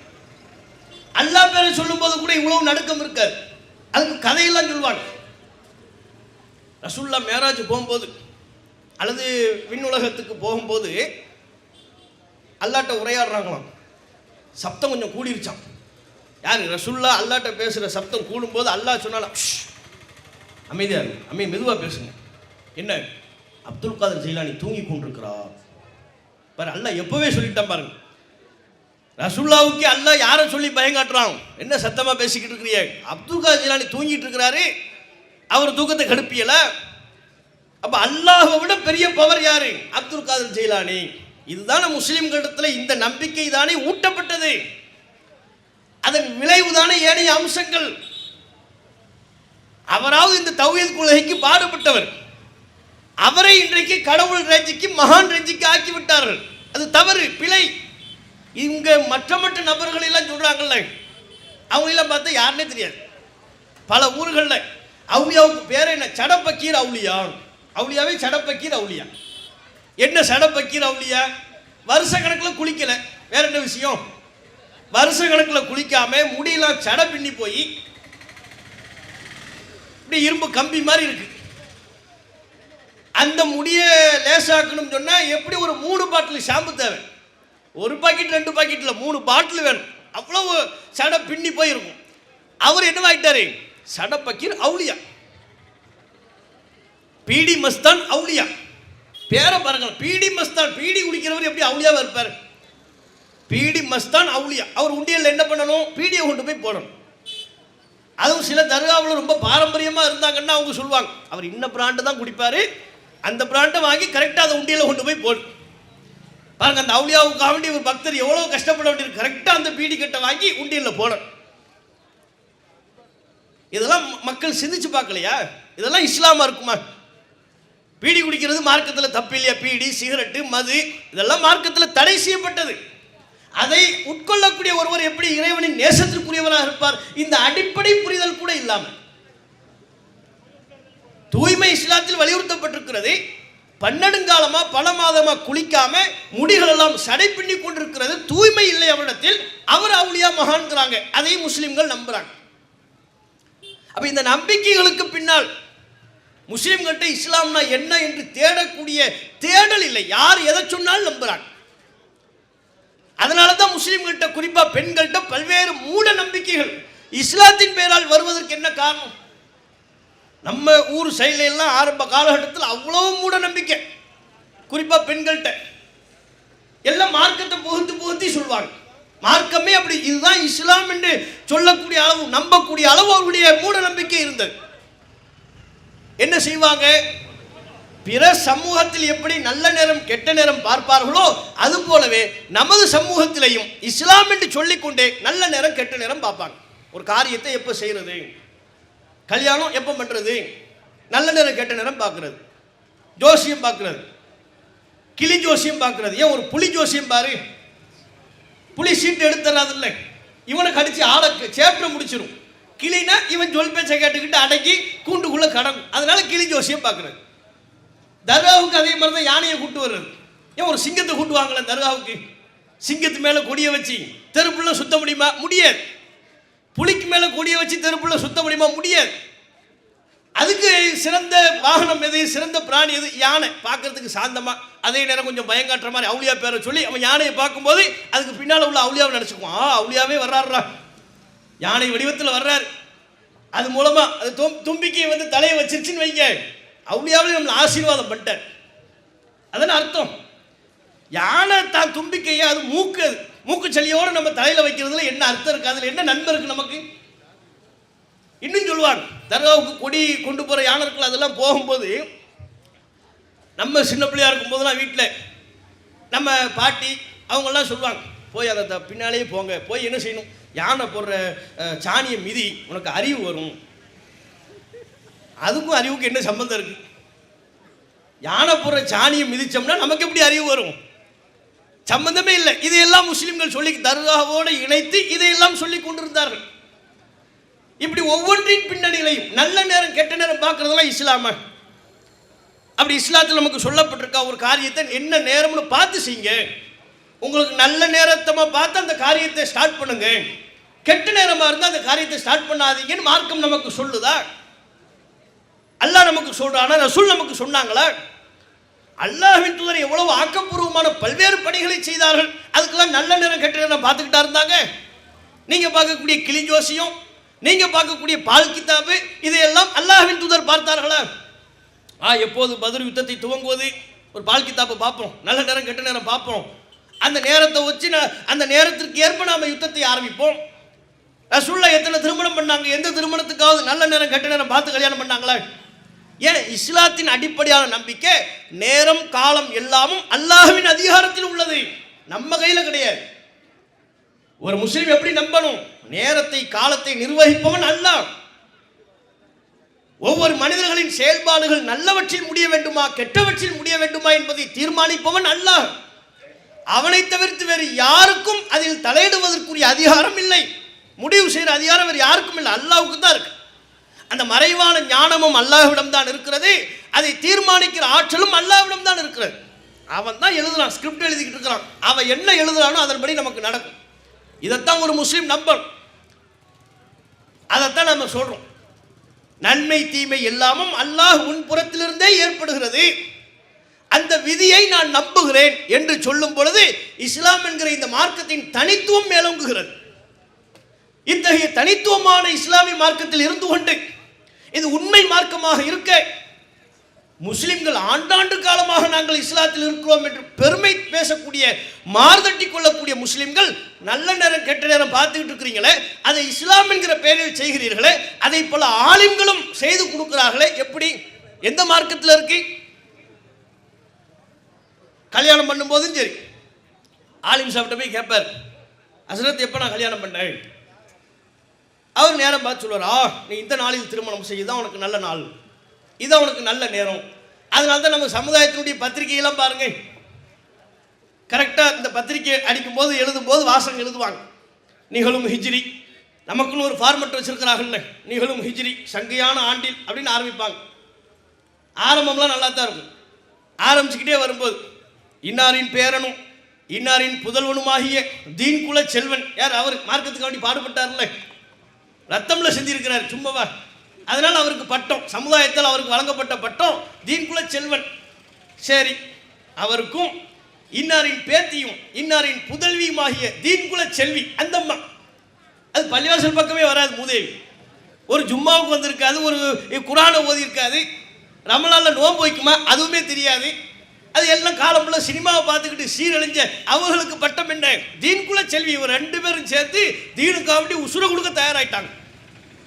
Speaker 1: அல்லாஹ் பேரை சொல்லும் போது கூட இவ்வளவு நடுக்கம் இருக்காது. அதுக்கு கதையெல்லாம் சொல்லுவாங்க. ரசூலுல்லாஹ் மேராஜ் போகும்போது அல்லது விண்ணுலகத்துக்கு போகும்போது அல்லாட்ட உரையாடுறாங்களாம். சப்தம் கொஞ்சம் கூடிருச்சான். யார்? ரசூலுல்லாஹ் அல்லாட்ட பேசுகிற சப்தம் கூடும்போது அல்லாஹ் சொன்னாலும் அமைதியாக இருக்கு, மெதுவாக பேசுங்க. என்ன? அப்துல் காதர் ஜீலானி தூங்கி கொண்டிருக்கிறார் பாரு. அல்லாஹ் எப்பவே சொல்லிட்டான் பாருங்க. ரசூலுல்லாஹ்வுக்கு அல்லாஹ் யாரை சொல்லி பயங்காட்டுறான்? என்ன சத்தமாக பேசிக்கிட்டு இருக்கிறீங்க? அப்துல் காதர் ஜீலானி தூங்கிட்டு இருக்கிறாரு, அவர் தூக்கத்தை கடுப்பியல. அப்ப அல்லாஹ்வை விட பெரிய பவர் யாரு? அப்துல் காதர் ஜீலானி. இதுதான முஸ்லிம்களிடத்தில் இந்த நம்பிக்கை தானே ஊட்டப்பட்டது. அதன் விளைவுதானே ஏனைய அம்சங்கள். அவராவது இந்த தௌஹீத் கொள்கைக்கு பாடுபட்டவர். அவரை இன்றைக்கு கடவுள் ரேஞ்சிக்கு மகான் ரேஞ்சிக்கு ஆக்கி விட்டார்கள். அது தவறு, பிழை. இங்க மற்ற நபர்கள் எல்லாம் சொல்றாங்கல்ல, அவங்களெல்லாம் பார்த்தா யாருன்னே தெரியாது. பல ஊர்களில் அவுளியாவுக்கு பேர் என்ன? சடப்பக்கீர் அவுளியா. அவுளியாவே சடப்பக்கீர் அவுளியா. என்ன சடப்பக்கீர் அவுளியா? வருஷ கணக்கில் குளிக்கல, வேற என்ன விஷயம்? வருஷ கணக்கில் குளிக்காம முடியெல்லாம் சட பின்னி போய் இப்படி இரும்பு கம்பி மாதிரி இருக்கு. அந்த முடிய லேசாக்கணும் சொன்னா எப்படி ஒரு 3 பாட்டில் ஷாம்பு தேவை. 1 பாக்கெட் 2 பாக்கெட்ல 3 பாட்டில் வேணும். அவ்வளவு சட பின்னி போயிருக்கும். அவர் என்னவாயிட்டாரு? சடப்பக்கீர் அவுளியா, பீடி மஸ்தான் அவுளியா. பேரை பாருங்க, பீடி மஸ்தான். பீடி குடிக்கிறவர் எப்படி அவுளியாவா இருப்பார்? பீடி மஸ்தான் அவுளியா. அவர் உண்டியல் என்ன பண்ணணும்? பீடியை கொண்டு போய் போடணும். அதுவும் சில தர்காவில் ரொம்ப பாரம்பரியமாக இருந்தாங்கன்னா அவங்க சொல்லுவாங்க, அவர் இன்ன பிராண்டு தான் குடிப்பார், அந்த பிராண்டை வாங்கி கரெக்டாக அதை உண்டியில் கொண்டு போய் போடு. பாருங்க, அந்த அவுளியாவுக்காக வேண்டி ஒரு பக்தர் எவ்வளோ கஷ்டப்பட வேண்டியது. கரெக்டாக அந்த பீடி கட்டை வாங்கி உண்டியில் போடணும். இதெல்லாம் மக்கள் சிந்திச்சு பார்க்கலையா? இதெல்லாம் இஸ்லாமா இருக்குமா? பீடி குடிக்கிறது மார்க்கத்தில் தப்பு இல்லையா? பீடி, சிகரெட்டு, மது இதெல்லாம் மார்க்கத்தில் தடை செய்யப்பட்டது. அதை உட்கொள்ளக்கூடிய ஒருவர் எப்படி இறைவனின் நேசத்திற்குரியவராக இருப்பார்? இந்த அடிப்படை புரிதல் கூட இல்லாமல். தூய்மை இஸ்லாத்தில் வலியுறுத்தப்பட்டிருக்கிறது. பன்னெடுங்காலமா பல மாதமா குளிக்காம முடிகள் எல்லாம் சடை பின்னி கொண்டிருக்கிறது. தூய்மை இல்லை அவரிடத்தில். அவர் அவுளியா மகான்கிறாங்க. அதை முஸ்லிம்கள் நம்புறாங்க. அப்ப இந்த நம்பிக்கைகளுக்கு பின்னால் முஸ்லிம்கள்ட்ட இஸ்லாம்னா என்ன என்று தேடக்கூடிய தேடல் இல்லை. யார் எதை சொன்னாலும் நம்புறாங்க. அதனால தான் முஸ்லிம்கள்ட்ட குறிப்பா பெண்கள்ட்ட பல்வேறு மூட நம்பிக்கைகள் இஸ்லாத்தின் பெயரால் வருவதற்கு என்ன காரணம்? நம்ம ஊர் சைடுல எல்லாம் ஆரம்ப காலகட்டத்தில் அவ்வளவு மூட நம்பிக்கை, குறிப்பா பெண்கள்ட்ட எல்லாம் மார்க்கத்தை புகுத்தி சொல்வாங்க. மார்க்கமே அப்படி இதுதான் இஸ்லாம் என்று சொல்லக்கூடிய அளவு, நம்பக்கூடிய அளவு அவருடைய மூட நம்பிக்கை இருந்தது. என்ன செய்வாங்க? பிற சமூகத்தில் எப்படி நல்ல நேரம் கெட்ட நேரம் பார்ப்பார்களோ அது போலவே நமது சமூகத்திலையும் இஸ்லாம் என்று சொல்லிக்கொண்டே நல்ல நேரம் கெட்ட நேரம் பார்ப்பாங்க. ஒரு காரியத்தை எப்போ செய்யறது, கல்யாணம் எப்போ பண்றது, நல்ல நேரம் கெட்ட நேரம் பார்க்கறது, ஜோசியம் பார்க்கறது, கிளி ஜோசியம் பார்க்கறது. ஏன் ஒரு புலி ஜோசியம் பாரு, புலி சீட்டு எடுத்துறாது இல்லை, இவனை கடிச்சு ஆள சேப்டர் முடிச்சிடும். கிளினா இவன் சொல் பேச்சை கேட்டுக்கிட்டு அடக்கி கூண்டுக்குள்ள கடக்கும். அதனால கிளி ஜோசியம் பார்க்கறது. தர்காவுக்கு அதே மாதிரி தான் யானையை கூட்டு வர்றது. ஏன் ஒரு சிங்கத்தை கூட்டுவாங்களே தர்காவுக்கு, சிங்கத்து மேலே கொடியை வச்சு தெருப்புள்ள சுத்த முடியுமா? முடியாது. புலிக்கு மேலே கொடியை வச்சு தெருப்புள்ள சுத்த முடியுமா? முடியாது. அதுக்கு சிறந்த வாகனம் எது, சிறந்த பிராணி எது? யானை. பார்க்கறதுக்கு சாந்தமாக அதே நேரம் கொஞ்சம் பயங்காட்டுற மாதிரி அவுளியா பேரை சொல்லி அவன் யானையை பார்க்கும்போது அதுக்கு பின்னால் உள்ள அவுளியாவை நினச்சிக்குவான். அவுளியாவே வர்றாருடா, யானை வடிவத்தில் வர்றாரு. அது மூலமா அது தும்பிக்கை வந்து தலையை வச்சிருச்சுன்னு வைங்க, அவுளியாவே நம்மளை ஆசீர்வாதம் பண்ணிட்டார். அதன் அர்த்தம் யானை தான் தும்பிக்கையை அது மூக்கு சளியோடு நம்ம தலையில் வைக்கிறதுல என்ன அர்த்தம் இருக்கு? அதில் என்ன நன்மை இருக்கு நமக்கு? இன்னும் சொல்லுவாங்க, தர்காவுக்கு கொடி கொண்டு போகிற யானை இருக்குல்ல, அதெல்லாம் போகும்போது நம்ம சின்ன பிள்ளையா இருக்கும்போதெல்லாம் வீட்டில் நம்ம பாட்டி அவங்கெல்லாம் சொல்லுவாங்க, போய் அதை பின்னாலேயே போங்க, போய் என்ன செய்யணும், யானை போடுற சாணியை மிதி, உனக்கு அறிவு வரும். அதுக்கும் அறிவுக்கு என்ன சம்பந்தம் இருக்கு? யானை போடுற சாணியை மிதிச்சோம்னா நமக்கு எப்படி அறிவு வரும்? சம்பந்தமே இல்லை. இதையெல்லாம் முஸ்லிம்கள் சொல்லி தர்காவோடு இணைத்து இதையெல்லாம் சொல்லி கொண்டிருந்தார்கள். இப்படி ஒவ்வொன்றின் பின்னணியிலையும் நல்ல நேரம் கெட்ட நேரம் பார்க்கறதெல்லாம் இஸ்லாம? அப்படி இஸ்லாத்தில் நமக்கு சொல்லப்பட்டிருக்கா? ஒரு காரியத்தை என்ன நேரம்னு பார்த்து செய்யுங்க. உங்களுக்கு நல்ல நேரத்தமா பார்த்து அந்த காரியத்தை ஸ்டார்ட் பண்ணுங்க, கெட்ட நேரமா இருந்தால் அந்த காரியத்தை ஸ்டார்ட் பண்ணாதீங்கன்னு மார்க்கம் நமக்கு சொல்லுதா? அல்லாஹ் நமக்கு சொல்றானா? ரசூல் நமக்கு சொன்னாங்களா? அல்லாஹ்வின் தூதர் எவ்வளவு ஆக்கப்பூர்வமான பல்வேறு பணிகளை செய்தார்கள். அதுக்கெல்லாம் நல்ல நேரம் கெட்ட நேரம் பார்த்துக்கிட்டா இருந்தாங்க? நீங்க பார்க்கக்கூடிய கிளி ஜோசியம், நீங்க பார்க்கக்கூடிய பால் கிதாபு, இதையெல்லாம் அல்லாஹ்வின் தூதர் பார்த்தார்களா? எப்போது பத்ர் யுத்தத்தை துவங்குவது, ஒரு பால் கிதாபை பார்ப்போம், நல்ல நேரம் கெட்ட நேரம் பார்ப்போம், அந்த நேரத்தை வச்சு அந்த நேரத்திற்கு ஏற்ப நாம யுத்தத்தை ஆரம்பிப்போம். ரசூலுல்லாஹ் எத்தனை திருமணம் பண்ணாங்க? எந்த திருமணத்துக்காவது நல்ல நேரம் கெட்ட நேரம் பார்த்து கல்யாணம் பண்ணாங்களா? ஏன்? இஸ்லாத்தின் அடிப்படையான நம்பிக்கை நேரம் காலம் எல்லாமும் அல்லாஹ்வின் அதிகாரத்தில் உள்ளது, நம்ம கையில கிடையாது. ஒரு முஸ்லிம் எப்படி நம்பணும்? நேரத்தை காலத்தை நிர்வகிப்பவன் அல்லாஹ். ஒவ்வொரு மனிதர்களின் செயல்பாடுகள் நல்லவற்றில் முடிய வேண்டுமா கெட்டவற்றில் முடிய வேண்டுமா என்பதை தீர்மானிப்பவன் அல்லாஹ். அவனை தவிர்த்து வேறு யாருக்கும் அதில் தலையிடுவதற்குரிய அதிகாரம் இல்லை. முடிவு செய்கிற அதிகாரம் வேறு யாருக்கும் இல்லை, அல்லாஹ்வுக்கு தான் இருக்கு. அந்த மறைவான ஞானமும் அல்லாஹ்விடம் தான் இருக்கிறது, அதை தீர்மானிக்கிற ஆற்றலும் அல்லாஹ்விடம் தான் இருக்கிறது. அவன் தான் எழுதுறான், ஸ்கிரிப்ட் எழுதிக்கிட்டு இருக்கிறான், அவன் என்ன எழுதுறானோ அதன்படி நமக்கு நடக்கும். இதைத்தான் ஒரு முஸ்லீம் நம்பணும். அதைத்தான் நம்ம சொல்றோம். நன்மை தீமை எல்லாமும் அல்லாஹ் உன் புறத்திலிருந்தே ஏற்படுகிறது, அந்த விதியை நான் நம்புகிறேன் என்று சொல்லும் பொழுது இஸ்லாம் என்கிற இந்த மார்க்கத்தின் தனித்துவம் மேலோங்குகிறது. இத்தகைய தனித்துவமான இஸ்லாமிய மார்க்கத்தில் இருந்து கொண்டு இது உண்மை மார்க்கமாக இருக்க, முஸ்லிம்கள் ஆண்டாண்டு காலமாக நாங்கள் இஸ்லாத்தில் இருக்கிறோம் என்று பெருமை பேசக்கூடிய, மார்தட்டி கொள்ளக்கூடிய முஸ்லிம்கள் நல்ல நேரம் கெட்ட நேரம் பார்த்துக்கிட்டு இருக்கிறீங்களே, அதை இஸ்லாம் என்கிற பெயரில் செய்கிறீர்களே, அதை போல ஆலிம்களும் செய்து கொடுக்கிறார்களே, எப்படி? எந்த மார்க்கத்தில் இருக்கு? கல்யாணம் பண்ணும்போதும் சரி, ஆலிம் சாப்பிட்ட போய் கேட்பார், ஹஸ்ரத் எப்போ நான் கல்யாணம் பண்ணேன்? அவர் நேரம் பார்த்து சொல்லுவார், நீ இந்த நாளில் திருமணம் செய்யுதான் உனக்கு நல்ல நாள், இதான் உனக்கு நல்ல நேரம். அதனால தான் நம்ம சமுதாயத்தினுடைய பத்திரிகையெல்லாம் பாருங்க, கரெக்டாக இந்த பத்திரிகை அடிக்கும் போது எழுதும் போது வாசகம் எழுதுவாங்க, நிகழும் ஹிஜ்ரி. நமக்குன்னு ஒரு ஃபார்மெட் வச்சிருக்கிறாங்கல்ல, நிகழும் ஹிஜ்ரி சங்கையான ஆண்டில் அப்படின்னு ஆரம்பிப்பாங்க. ஆரம்பம்லாம் நல்லா தான் இருக்கும். ஆரம்பிச்சுக்கிட்டே வரும்போது இன்னாரின் பேரனும் இன்னாரின் புதல்வனுமாகிய தீன் குல செல்வன், யார்? அவர் மார்க்கத்துக்கு வேண்டி பாடுபட்டார்ல, ரத்தம்ல செஞ்சிருக்கிறார் சும்மாவா? அதனால் அவருக்கு பட்டம், சமுதாயத்தால் அவருக்கு வழங்கப்பட்ட பட்டம் தீன் குல செல்வன். சரி, அவருக்கும் இன்னாரின் பேத்தியும் இன்னாரின் புதல்வியுமாகிய தீன் குல செல்வி, அந்த அம்மா. அது பள்ளிவாசல் பக்கமே வராது மூதேவி. ஒரு ஜும்மாவுக்கு வந்திருக்காது, ஒரு குரானை ஓதி இருக்காது, ரமலான்ல நோன்பு வைக்குமா அதுவுமே தெரியாது. அது எல்லாம் காலம்புள்ள சினிமாவை பார்த்துக்கிட்டு சீரழிஞ்ச அவர்களுக்கு பட்டம் என்ன? தீன் குல செல்வி. இவர் ரெண்டு பேரும் சேர்த்து தீனுக்காண்டி உசுர கொடுக்க தயாராயிட்டாங்க.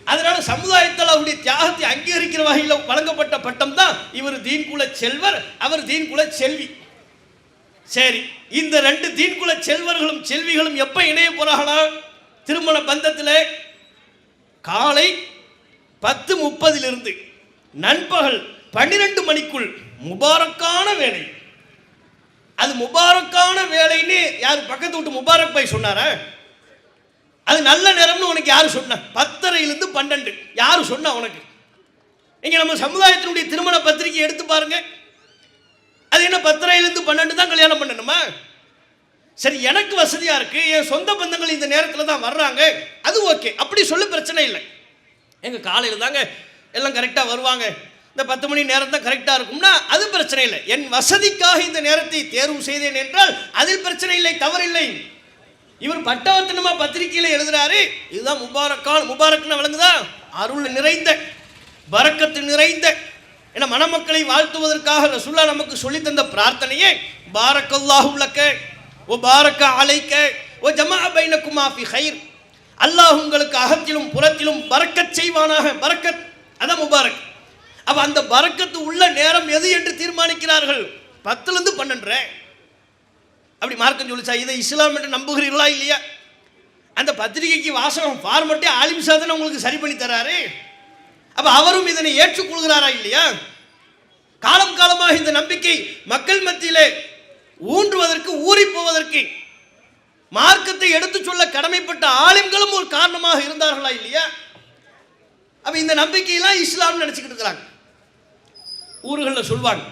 Speaker 1: அதனால சமுதாயத்தால் அவருடைய தியாகத்தை அங்கீகரிக்கிற வகையில் வழங்கப்பட்ட பட்டம் தான் இவர் தீன் குல செல்வர், அவர் தீன் குல செல்வி. சரி, இந்த ரெண்டு தீன் குல செல்வர்களும் செல்விகளும் எப்ப இணைய போறாங்களா? திருமண பந்தத்தில் காலை 10:30 நண்பகல் 12 மணிக்குள் முபாரக்கான வேலை. அது முபாரக்கான வேலைன்னு யார் பக்கத்து விட்டு முபாரக் பாய் சொன்னாரா? அது நல்ல நேரம்னு உனக்கு யாரு சொன்ன? 10:30 12 யாரு சொன்ன உனக்கு? இங்க நம்ம சமுதாயத்தினுடைய திருமண பத்திரிகை எடுத்து பாருங்க, அது என்ன 10:30 12 தான் கல்யாணம் பண்ணணுமா? சரி, எனக்கு வசதியா இருக்கு, என் சொந்த பந்தங்கள் இந்த நேரத்தில் தான் வர்றாங்க, அது ஓகே, அப்படி சொல்லு, பிரச்சனை இல்லை. எங்க காலையில் தாங்க எல்லாம் கரெக்டாக வருவாங்க, இந்த 10 மணி நேரம் தான் கரெக்டாக இருக்கும்னா அது பிரச்சனை இல்லை. என் வசதிக்காக இந்த நேரத்தை தேர்வு செய்தேன் என்றால் அதில் பிரச்சனை இல்லை, தவறில்லை. இவர் பட்டவர்த்தனமா பத்திரிகையில் எழுதுறாரு, இதுதான் முபாரக்னு விளங்குதா, அருள் நிறைந்த பரக்கத்து நிறைந்த. ஏன்னா மணமக்களை வாழ்த்துவதற்காக ரசூலுல்லாஹ் நமக்கு சொல்லி தந்த பிரார்த்தனையே பாரக்கல்லாஹு லக்க ஓ பாரக்க அலைக்க ஓ ஜமா பைனகுமா ஃபி கைர், அல்லாஹ் உங்களுக்கு அகத்திலும் புறத்திலும் பரக்கத் செய்வானாக. பரக்கத் அதான் முபாரக். அப்ப அந்த பரக்கத்து உள்ள நேரம் எது என்று தீர்மானிக்கிறார்கள். 10லிருந்து 12. அப்படி மார்க்கம் சொல்லிச்சா? இதை இஸ்லாம் என்று நம்புகிறீர்களா இல்லையா? அந்த பத்திரிகைக்கு வாசகம் ஃபார்மட்டே ஆலிம் சாதனை உங்களுக்கு சரி பண்ணி தராரு. அப்ப அவரும் இதனை ஏற்றுக்கொள்கிறாரா இல்லையா? காலம் காலமாக இந்த நம்பிக்கை மக்கள் மத்தியிலே ஊன்றுவதற்கு ஊறி போவதற்கு மார்க்கத்தை எடுத்து சொல்ல கடமைப்பட்ட ஆலிம்களும் ஒரு காரணமாக இருந்தார்களா இல்லையா? அப்ப இந்த நம்பிக்கையெல்லாம் இஸ்லாம் நினைச்சுக்கிட்டு இருக்கிறாங்க. ஊர்களில் சொல்வாங்க,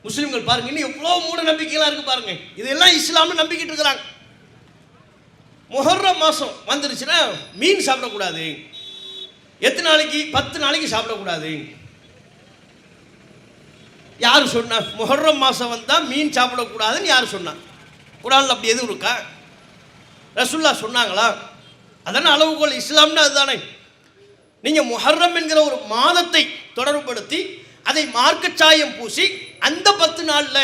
Speaker 1: முஸ்லிம்கள் பாருங்க இன்னும் எவ்வளவு மூட நம்பிக்கையெல்லாம் இருக்கு பாருங்க, இதெல்லாம் இஸ்லாம்னு நம்பிக்கிட்டு இருக்கிறாங்க. முஹர்ரம் மாசம் வந்துருச்சுன்னா மீன் சாப்பிடக்கூடாது. எத்தனை நாளைக்கு? 10 நாளைக்கு சாப்பிடக்கூடாது. யார் சொன்னா? முஹர்ரம் மாசம் வந்தா மீன் சாப்பிடக்கூடாதுன்னு யார் சொன்னா? குர்ஆன்ல அப்படி எதுவும் இருக்கா? ரசூலுல்லாஹ் சொன்னாங்களா? அதான அளவுகோல். இஸ்லாம்னா அதுதானே. நீங்க முஹர்ரம் என்கிற ஒரு மாதத்தை தொடர்புபடுத்தி அதை மார்க்க சாயம் பூசி அந்த 10 நாள்ல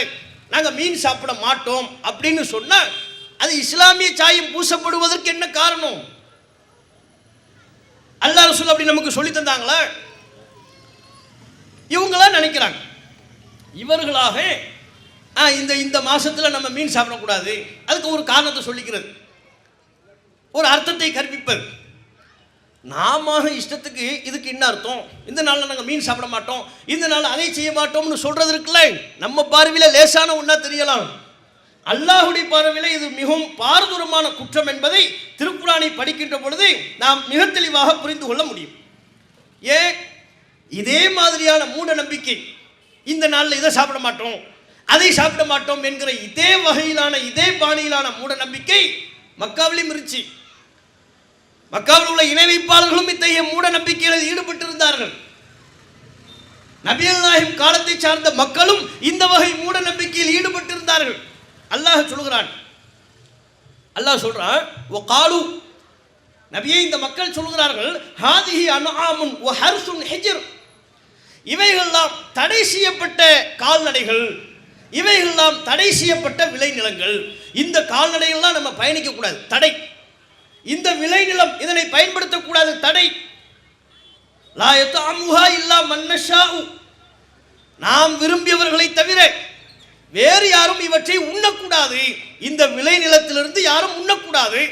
Speaker 1: நாங்க மீன் சாப்பிட மாட்டோம் அப்படின்னு சொன்னா அது இஸ்லாமிய சாயம் பூசப்படுவதற்கு என்ன காரணம்? அல்லாஹ் ரசூல் அப்படி நமக்கு சொல்லி தந்தாங்களா? இவங்களா நினைக்கிறாங்க. இவர்களாக இந்த மாசத்துல நம்ம மீன் சாப்பிடக்கூடாது, அதுக்கு ஒரு காரணத்தை சொல்லிக்கிறது, ஒரு அர்த்தத்தை கற்பிப்பது. நாம இஷ்டத்துக்கு இதுக்கு என்ன அர்த்தம், இந்த நாளில் நாங்கள் மீன் சாப்பிட மாட்டோம், இந்த நாள் அதை செய்ய மாட்டோம்னு சொல்றது இருக்குல்ல, நம்ம பார்வையில் லேசான ஒன்றா தெரியலாம். அல்லாஹுடைய பார்வையில் இது மிகவும் பாரதூரமான குற்றம் என்பதை திருக்குர்ஆனை படிக்கின்ற பொழுது நாம் மிக தெளிவாக புரிந்து கொள்ள முடியும். ஏன் இதே மாதிரியான மூட நம்பிக்கை, இந்த நாளில் இதை சாப்பிட மாட்டோம் அதை சாப்பிட மாட்டோம் என்கிற இதே வகையிலான இதே பாணியிலான மூட நம்பிக்கை மக்காவிலும் இருந்துச்சு. மக்காவில் உள்ள இணை வைப்பாளர்களும் இத்தகைய மூட நம்பிக்கைகளில் ஈடுபட்டிருந்தார்கள். நபிகள் நாயகம் காலத்தை சார்ந்த மக்களும் இந்த வகை மூட நம்பிக்கையில் ஈடுபட்டிருந்தார்கள். அல்லாஹ் சொல்கிறான், அல்லாஹ் சொல்றான், வகாலு நபியே இந்த மக்கள் சொல்கிறார்கள், ஹாதிஹி அன்ஆமுன் வ ஹர்சுன் ஹிஜ்ர், இவைகளெல்லாம் தடை செய்யப்பட்ட கால்நடைகள், இவைகளெல்லாம் தடை செய்யப்பட்ட விளைநிலங்கள். இந்த கால்நடைகள்லாம் நம்ம பயணிக்க கூடாது, தடை. இந்த விளைநிலம் இதனை பயன்படுத்தக்கூடாது, தடை. லா யதஅமுஹா இல்லா மன் நஷாஉ, நாம் விரும்பியவர்களை தவிர வேறு யாரும் இவற்றை உண்ணக்கூடாது. இந்த விளைநிலத்திலிருந்து யாரும் உண்ணக்கூடாது.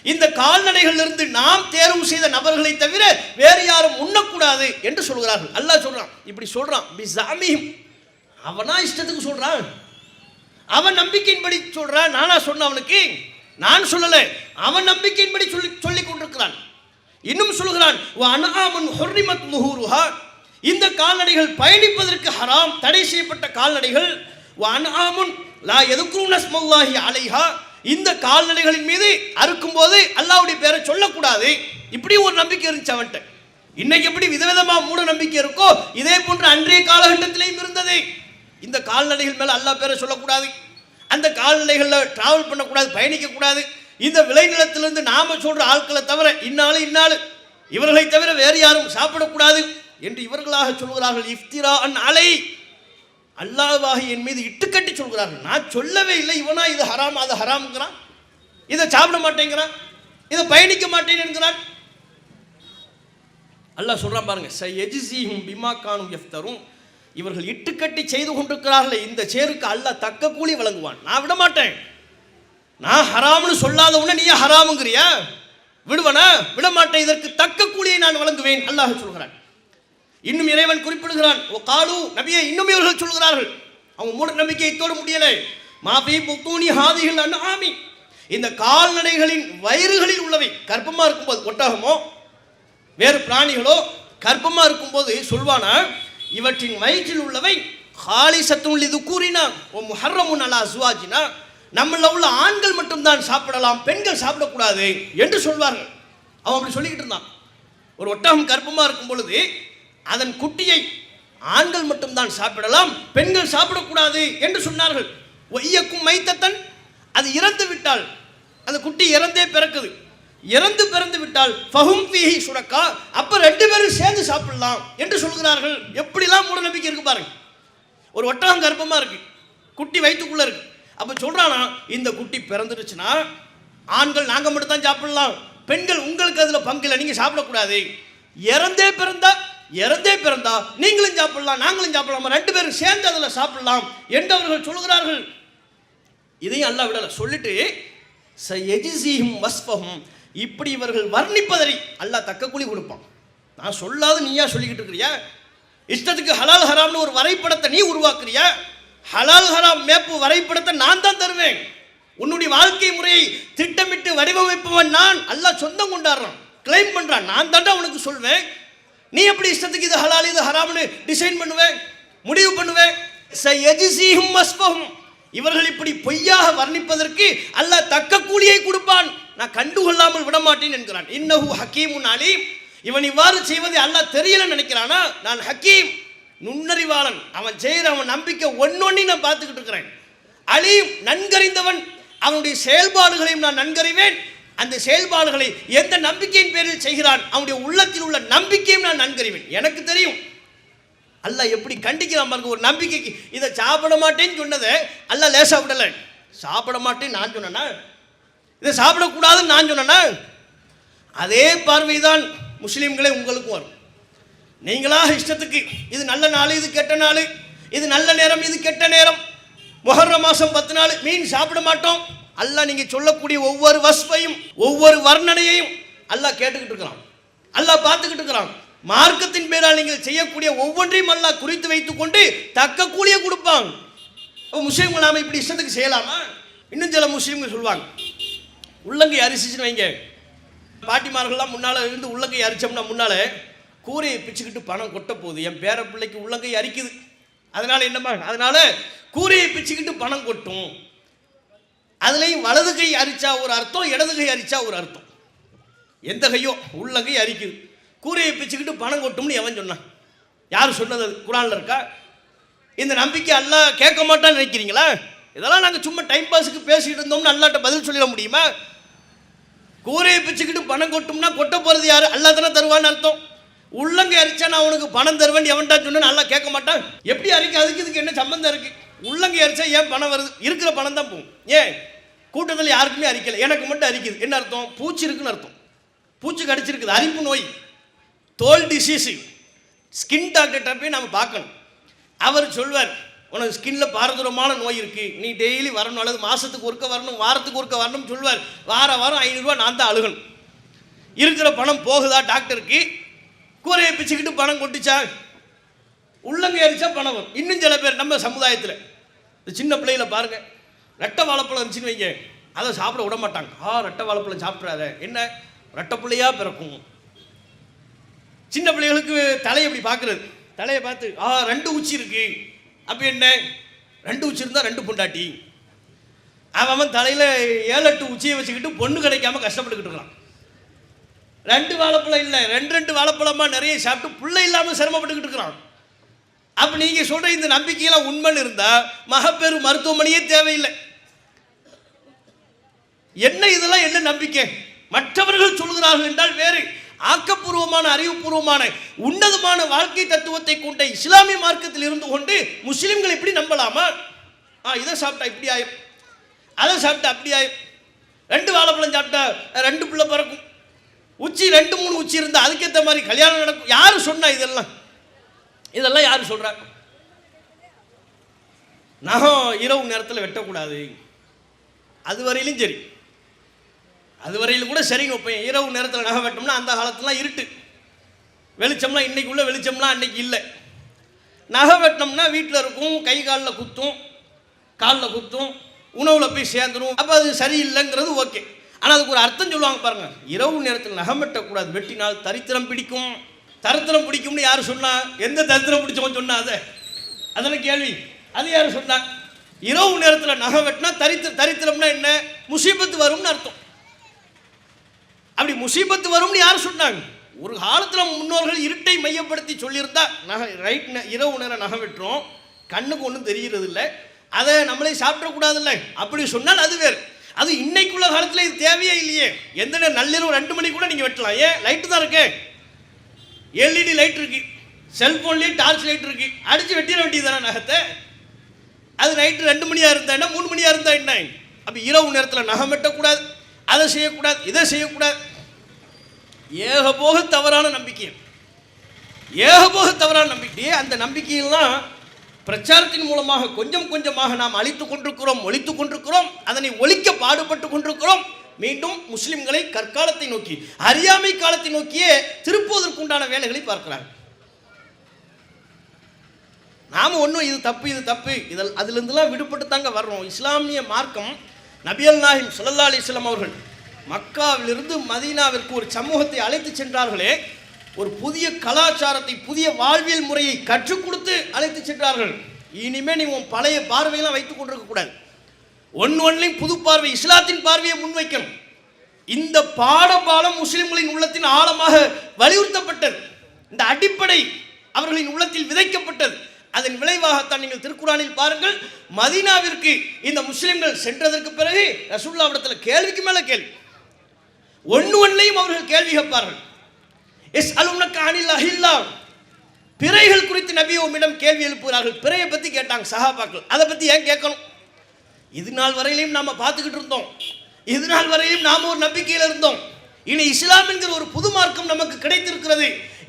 Speaker 1: இந்த கால்நடைகளிலிருந்து நாம் தேர்வு செய்த நபர்களை தவிர வேறு யாரும் உண்ணக்கூடாது என்று சொல்கிறார்கள். அல்லாஹ் சொல்றான், இப்படி சொல்றான். பிஸாமிஹிம், அவனா இஷ்டத்துக்கு சொல்றான், அவன் நம்பிக்கையின்படி சொல்றான். நானா சொன்ன அவனுக்கு? நான் சொல்லல, அவன் நம்பிக்கையின்படி சொல்லிக் கொண்டிருக்கிறான். இன்னும் சொல்கிறான், வ அன்ஆமுன் ஹுர்ரிமத் லுஹூருஹா, இந்த கால்நடைகள் பயணிப்பதற்கு ஹராம், தடை செய்யப்பட்ட கால்நடைகள். வ அன்ஆமுன் லா யذ்குருன ஸ்மல்லாஹி அலைஹா, இந்த கால்நடைகளின் மீது அறுக்கும் போது அல்லாஹ்வுடைய பேரை சொல்லக்கூடாது. இப்படி ஒரு நம்பிக்கை இருந்துச்சு அவன்கிட்ட. இன்னைக்கு எப்படி விதவிதமா மூட நம்பிக்கை இருக்கோ இதே போன்று அன்றைய காலகட்டத்திலேயும் இருந்தது. இந்த கால்நடைகள் மேல அல்லாஹ் பேரை சொல்லக்கூடாது, அந்த கால்நடைகளில் டிராவல் பண்ணக்கூடாது, பயணிக்கக்கூடாது, இந்த விளைநிலத்திலிருந்து நாம சொல்ற ஆட்களை தவிர இன்னாலு இவர்களை தவிர வேறு யாரும் சாப்பிடக்கூடாது என்று இவர்களாக சொல்கிறார்கள். இஃப்திரா அன் அலை, அல்லாஹ்வாக என் மீது இட்டுக்கட்டி சொல்கிறார்கள். நான் சொல்லவே இல்லை, இவனா இது ஹராம் அது ஹராம்ங்கிறான், இதை சாப்பிட மாட்டேங்கிறான், இதை பயணிக்க மாட்டேன் என்கிறான். அல்லாஹ் சொல்றான் பாருங்க, சயஜ்ஸீஹும் பிமா கானூ யஃப்தரூன், இவர்கள் இட்டுக்கட்டி செய்து கொண்டிருக்கிறார்கள், இந்த சேருக்கு அல்லாஹ் தக்க கூலி வழங்குவான். நான் விட மாட்டேன், நான் ஹராம்னு சொல்லாத உடனே நீ ஹராமுங்கிறியா? விடுவனா? விட மாட்டேன், இதற்கு தக்க கூலியை நான் வழங்குவேன் அல்லாஹ் சொல்கிறான். இன்னும் இறைவன் குறிப்பிடுகிறான், ஓ காலு நபியே, இன்னும் இவர்கள் சொல்கிறார்கள், அவங்க மூட நம்பிக்கையத்தோடு முடியலை. மாபி புத்தூனி ஹாதிகள் அன்ஆமி, இந்த கால்நடைகளின் வயிறுகளில் உள்ளவை, கர்ப்பமா இருக்கும்போது ஒட்டகமோ வேறு பிராணிகளோ கர்ப்பமா இருக்கும்போது சொல்வானா, இவற்றின் வயிற்றில் உள்ளவை ஹாலிசத்துன் லிதுக்கூரினா வ முஹர்ரமுன் அலா அஸ்வாஜினா, நம்மள உள்ள ஆண்கள் மட்டும்தான் சாப்பிடலாம், பெண்கள் சாப்பிடக்கூடாது என்று சொல்வார்கள். அவன் அப்படி சொல்லிக்கிட்டு இருந்தான். ஒரு ஒட்டகம் கர்ப்பமா இருக்கும் பொழுது அதன் குட்டியை ஆண்கள் மட்டும்தான் சாப்பிடலாம், பெண்கள் சாப்பிடக்கூடாது என்று சொன்னார்கள். ஒய்யக்கும் மைத்தத்தன், அது இறந்து விட்டால், அந்த குட்டி இறந்தே பிறக்குது, இறந்து பிறந்து விட்டால் ஃபஹும் ஃபீஹி சுரக்கா, அப்ப ரெண்டு பேரும் சேர்ந்து சாப்பிடலாம் என்று சொல்கிறார்கள். எப்படிலாம் மூட நம்பிக்கை இருக்கு பாருங்க. ஒரு ஒட்டகம் கர்ப்பமா இருக்கு, குட்டி வயிற்றுக்குள்ள இருக்கு. அப்ப சொல்றானா, இந்த குட்டி பிறந்துருச்சுன்னா ஆண்கள் நாங்க மட்டும் தான் சாப்பிடலாம், பெண்கள் உங்களுக்கு அதுல பங்கு இல்லை, நீங்க சாப்பிடக்கூடாது. இறந்தே பிறந்தா நீங்களும் சாப்பிடலாம் நாங்களும் சாப்பிடலாம், ரெண்டு பேரும் சேர்ந்து அதுல சாப்பிடலாம் என்று அவர்கள் சொல்கிறார்கள். இதையும் அல்லாஹ் விடல, சொல்லிட்டு சயஜ்ஸீஹும் வஸ்ஃபஹும், இப்படி இவர்கள் வர்ணிப்பதை அல்லாஹ் தக்க கூலி கொடுப்பான். நான் சொல்லாத நீயா சொல்லிக்கிட்டு இருக்கிறியா? இஷ்டத்துக்கு ஹலால் ஹராம்னு ஒரு வரைபடத்தை நீ உருவாக்குறியா? ஹலால் ஹராம் மேப்பு வரைபடத்தை நான் தான் தருவேன். உன்னுடைய வாழ்க்கை முறையை திட்டமிட்டு வடிவமைப்பவன் நான். அல்லாஹ் சொந்தம் கொண்டாடுறான், கிளைம் பண்றான். நான் தாண்டா உனக்கு சொல்வேன். நீ எப்படி இஷ்டத்துக்கு இது ஹலால் இது ஹராம்னு டிசைன் பண்ணுவேன், முடிவு பண்ணுவேன்? சயஜ்ஸீஹும் வஸ்ஃபஹும், இவர்கள் இப்படி பொய்யாக வர்ணிப்பதற்கு அல்லாஹ் தக்க கூலியை கொடுப்பான், நான் கண்டுகொள்ளாமல் விடமாட்டேன் என்கிறான். இன்னஹு ஹக்கீமுன் அலீம், இவன் இவ்வாறு செய்வதை அல்லாஹ் தெரியலன்னு நினைக்கிறானா? நான் ஹக்கீம், நுண்ணறிவாளன். அவன் செய்கிற அவன் நம்பிக்கை ஒன்னொன்னி நான் பார்த்துக்கிட்டு இருக்கிறேன். அலீம், நன்கறிந்தவன். அவனுடைய செயல்பாடுகளையும் நான் நன்கறிவேன். அந்த செயல்பாடுகளை எந்த நம்பிக்கையின் பேரில் செய்கிறான், அவனுடைய உள்ளத்தில் உள்ள நம்பிக்கையும் நான் நன்கறிவேன். எனக்கு தெரியும். அல்லாஹ் எப்படி கண்டிக்கிறான் பாருங்க. ஒரு நம்பிக்கைக்கு இதை சாப்பிட மாட்டேன்னு சொன்னதை அல்லாஹ் லேசா விடல. சாப்பிட மாட்டேன்னு நான் சொன்னேன்னா, இதை சாப்பிடக்கூடாதுன்னு நான் சொன்னேன்னா, அதே பார்வைதான் முஸ்லீம்களே உங்களுக்கும் வரும். நீங்களாக இஷ்டத்துக்கு இது நல்ல நாள் இது கெட்ட நாள், இது நல்ல நேரம் இது கெட்ட நேரம், முஹர்ரம் மாதம் 10 நாள் மீன் சாப்பிட மாட்டோம். அல்லாஹ் நீங்க சொல்லக்கூடிய ஒவ்வொரு வஸ்ஃபையும் ஒவ்வொரு வர்ணனையையும் அல்லாஹ் கேட்டுக்கிட்டு இருக்கிறான், அல்லாஹ் பார்த்துக்கிட்டு இருக்கிறான். மார்க்கத்தின் பேரால் நீங்கள் செய்யக்கூடிய ஒவ்வொன்றையும் அல்லாஹ் குறித்து வைத்துக் கொண்டு தக்க கூலியை கொடுப்பான். முஸ்லீம்கள் நாம இப்படி இஷ்டத்துக்கு செய்யலாமா? இன்னும் சில முஸ்லீம்கள் சொல்லுவாங்க, உள்ளங்கை அரிசிச்சுன்னு வைங்க, பாட்டிமார்கள்லாம் முன்னால் இருந்து உள்ளங்கை அரிச்சோம்னா முன்னால் கூரையை பிச்சுக்கிட்டு பணம் கொட்ட போகுது, என் பேர பிள்ளைக்கு உள்ளங்கை அரிக்குது, அதனால என்னம்மா, அதனால கூரையை பிச்சுக்கிட்டு பணம் கொட்டும். அதுலேயும் வலது கை அரிச்சா ஒரு அர்த்தம், இடது கை அரிச்சா ஒரு அர்த்தம். எந்த கையோ உள்ளங்கை அரிக்குது, கூரையை பிச்சுக்கிட்டு பணம் கொட்டும்னு எவன் சொன்னான்? யார் சொன்னது? குர்ஆன்ல இருக்கா? இந்த நம்பிக்கை அல்லாஹ் கேட்க மாட்டான்னு நினைக்கிறீங்களா? இதெல்லாம் நாங்கள் சும்மா டைம் பாஸுக்கு பேசிக்கிட்டு இருந்தோம்னு அல்லாஹ்ட்ட பதில் சொல்லிட முடியுமா? கூரையை பிச்சுக்கிட்டு பணம் கொட்டும்னா கொட்ட போகிறது யார்? அல்லாஹ் தானே தருவான்னு அர்த்தம். உள்ளங்கை அரிச்சா நான் உனக்கு பணம் தருவேன் எவன்டா சொன்னு அல்லாஹ் கேட்க மாட்டான். எப்படி அரிக்க? அதுக்கு இதுக்கு என்ன சம்பந்தம் இருக்கு? உள்ளங்கை அரிச்சா ஏன் பணம் வருது? இருக்கிற பணம் தான் போகும். ஏன் கூட்டத்தில் யாருக்குமே அரிக்கலை, எனக்கு மட்டும் அரிக்குது? என்ன அர்த்தம்? பூச்சி இருக்குன்னு அர்த்தம். பூச்சி கடிச்சிருக்குது, அரிப்பு நோய், தோல் டிசீஸ். ஸ்கின் டாக்டர்கிட்ட போய் நம்ம பார்க்கணும். அவர் சொல்வார், உனக்கு ஸ்கின்ல பாரதூரமான நோய் இருக்கு, நீ டெய்லி வரணும், அல்லது மாசத்துக்கு ஒருக்க வரணும், வாரத்துக்கு ஒருக்க வரணும் சொல்வார். வாரம் 500 ரூபா நான் தான் அழுகணும். இருக்கிற பணம் போகுதா டாக்டருக்கு? கூரையை பிச்சுக்கிட்டு பணம் கொட்டுச்சா? உள்ளங்கை அரிச்சா பணம் வரும். இன்னும் சில பேர் நம்ம சமுதாயத்தில் இந்த சின்ன பிள்ளைகளை பாருங்க, ரெட்டை வாழைப்பழம் இருந்துச்சுன்னு வைங்க, அதை சாப்பிட விட மாட்டாங்க. ரெட்டை வாழைப்பழம் சாப்பிட்றாத, என்ன ரெட்டை பிள்ளையா பிறக்கும். சின்ன பிள்ளைகளுக்கு தலையை எப்படி பார்க்கறது, தலையை பார்த்து 2 உச்சி இருக்கு, அப்போ என்ன 2 உச்சி இருந்தால் 2 பொண்டாட்டி. அவன் தலையில் 7-8 உச்சியை வச்சுக்கிட்டு பொண்ணு கிடைக்காம கஷ்டப்பட்டுக்கிட்டு இருக்கான். 2 வாழைப்பழம் இல்லை, 2 வாழைப்பழமா நிறைய சாப்பிட்டு பிள்ளை இல்லாமல் சிரமப்பட்டுக்கிட்டு இருக்கிறான். அப்போ நீங்கள் சொல்கிற இந்த நம்பிக்கையெல்லாம் உண்மைன்னு இருந்தால் மகப்பேறு மருத்துவமனையே தேவையில்லை. என்ன இதெல்லாம் என்ன நம்பிக்கை? மற்றவர்கள் சொல்கிறார்கள் என்றால் வேறு. ஆக்கப்பூர்வமான அறிவுபூர்வமான உன்னதமான வாழ்க்கை தத்துவத்தை கொண்ட இஸ்லாமிய மார்க்கத்தில் இருந்து கொண்டு முஸ்லிம்கள் இப்படி நம்பலாமா? இதை சாப்பிட்டா இப்படி ஆயிரும், அதை சாப்பிட்டா அப்படி ஆயிரும், 2 வாழைப்பழம் சாப்பிட்டா 2 பிள்ளை பிறக்கும், உச்சி 2-3 உச்சி இருந்தால் அதுக்கேற்ற மாதிரி கல்யாணம் நடக்கும். யாரு சொன்னா இதெல்லாம் யாரு சொல்றாங்க? நகம் இரவு நேரத்தில் வெட்டக்கூடாது, அது வரையிலும் சரி, அது வரையிலும் கூட சரிங்க வைப்பேன். இரவு நேரத்தில் நகை வெட்டோம்னா அந்த காலத்துலாம் இருட்டு, வெளிச்சம்லாம் இன்னைக்கு உள்ள வெளிச்சம்லாம் அன்னைக்கு இல்லை. நகை வெட்டினோம்னா வீட்டில் இருக்கும், கை காலில் குத்தும், காலில் குத்தும், உணவில் போய் சேர்ந்துடும். அப்போ அது சரியில்லைங்கிறது ஓகே. ஆனால் அதுக்கு ஒரு அர்த்தம் சொல்லுவாங்க பாருங்க, இரவு நேரத்தில் நகம் வெட்டக்கூடாது, வெட்டினால் தரித்திரம் பிடிக்கும். தரித்திரம் பிடிக்கும்னு யார் சொன்னா? எந்த தரித்திரம் பிடிச்சவன் சொன்னா? அதெல்லாம் கேள்வி. அது யார் சொன்னா? இரவு நேரத்தில் நகம் வெட்டினா தரித்திரம்னா என்ன? முசீபத்து வரும்னு அர்த்தம். அப்படி முசீபத்து வரும்னு யார் சொன்னாங்க? ஒரு காலத்தில் முன்னோர்கள் இருட்டை மையப்படுத்தி சொல்லியிருந்தா ரைட் இரவு நேரம் நகை வெட்டுறோம், கண்ணுக்கு ஒன்றும் தெரிகிறது இல்லை, அதை நம்மளே சாப்பிடக்கூடாதுல்ல அப்படி சொன்னால் அது வேறு. அது இன்னைக்குள்ள காலத்தில் இது தேவையே இல்லையே. எந்த நேரம் நள்ளிரவு 2 மணி கூட நீங்கள் வெட்டலாம். ஏன்? லைட்டு தான் இருக்கு, எல்இடி லைட் இருக்கு, செல்போன்லேயே டார்ச் லைட் இருக்கு, அடித்து வெட்டிட வேண்டியது தானே நகத்தை. அது நைட்டு 2 மணியாக இருந்தா என்ன, 3 மணியாக இருந்தா என்ன? அப்போ இரவு நேரத்தில் நகம் வெட்டக்கூடாது, அதை செய்யக்கூடாது, இதை செய்யக்கூடாது. ஏகபோக தவறான நம்பிக்கை, ஏகபோக தவறான நம்பிக்கையே. அந்த நம்பிக்கையெல்லாம் பிரச்சாரத்தின் மூலமாக கொஞ்சம் கொஞ்சமாக நாம் அழித்து கொண்டிருக்கிறோம், ஒழித்து கொண்டிருக்கிறோம், அதனை ஒழிக்க பாடுபட்டு கொண்டிருக்கிறோம். மீண்டும் முஸ்லிம்களை கற்காலத்தை நோக்கி, அறியாமை காலத்தை நோக்கியே திருப்புவதற்குண்டான வேலைகளை பார்க்கிறாங்க. நாம ஒன்றும் இது தப்பு இது தப்பு இதில் அதிலிருந்துலாம் விடுபட்டு தாங்க வர்றோம். இஸ்லாமிய மார்க்கம் நபிகள் நாயகம் ஸல்லல்லாஹு அலைஹி வஸல்லம் அவர்கள் மக்காவிலிருந்து மதீனாவிற்கு ஒரு சமூகத்தை அழைத்து சென்றார்களே, ஒரு புதிய கலாச்சாரத்தை, புதிய வாழ்வியல் முறையை கற்றுக் கொடுத்து அழைத்து சென்றார்கள். இனிமேல் நீ உன் பழைய பார்வையெல்லாம் வைத்துக் கொண்டிருக்க கூடாது, ஒன்றையும் புது பார்வை, இஸ்லாத்தின் பார்வையை முன்வைக்கணும். இந்த பாடம் முஸ்லிம்களின் உள்ளத்தின் ஆழமாக வலியுறுத்தப்பட்டது. இந்த அடிப்படை அவர்களின் உள்ளத்தில் விதைக்கப்பட்டது. அதன் விளைவாகத்தான் நீங்கள் திருக்குரானில் பாருங்கள், மதீனாவிற்கு இந்த முஸ்லிம்கள் சென்றதற்கு பிறகு ரசூலுல்லாஹ்விடத்தில் கேள்விக்கு மேல கேள்வி, ஒன்றையும் அவர்கள் கேள்வி கேட்பார்கள். யஸ்அலுனக அனில் அஹில்லா, பிறைகள் குறித்து நபி உம்மிடம் கேள்வி எழுப்புகிறார்கள். பிறையை பற்றி கேட்டாங்க சஹாபாக்கள். அதை பற்றி ஏன் கேட்கணும்? இது நாள் வரையிலையும் நாம் பார்த்துக்கிட்டு இருந்தோம், இது நாள் வரையிலும் நாம் ஒரு நம்பிக்கையில் இருந்தோம். இனி இஸ்லாம் என்கிற ஒரு புது மார்க்கம் நமக்கு கிடைத்திருக்கிறது.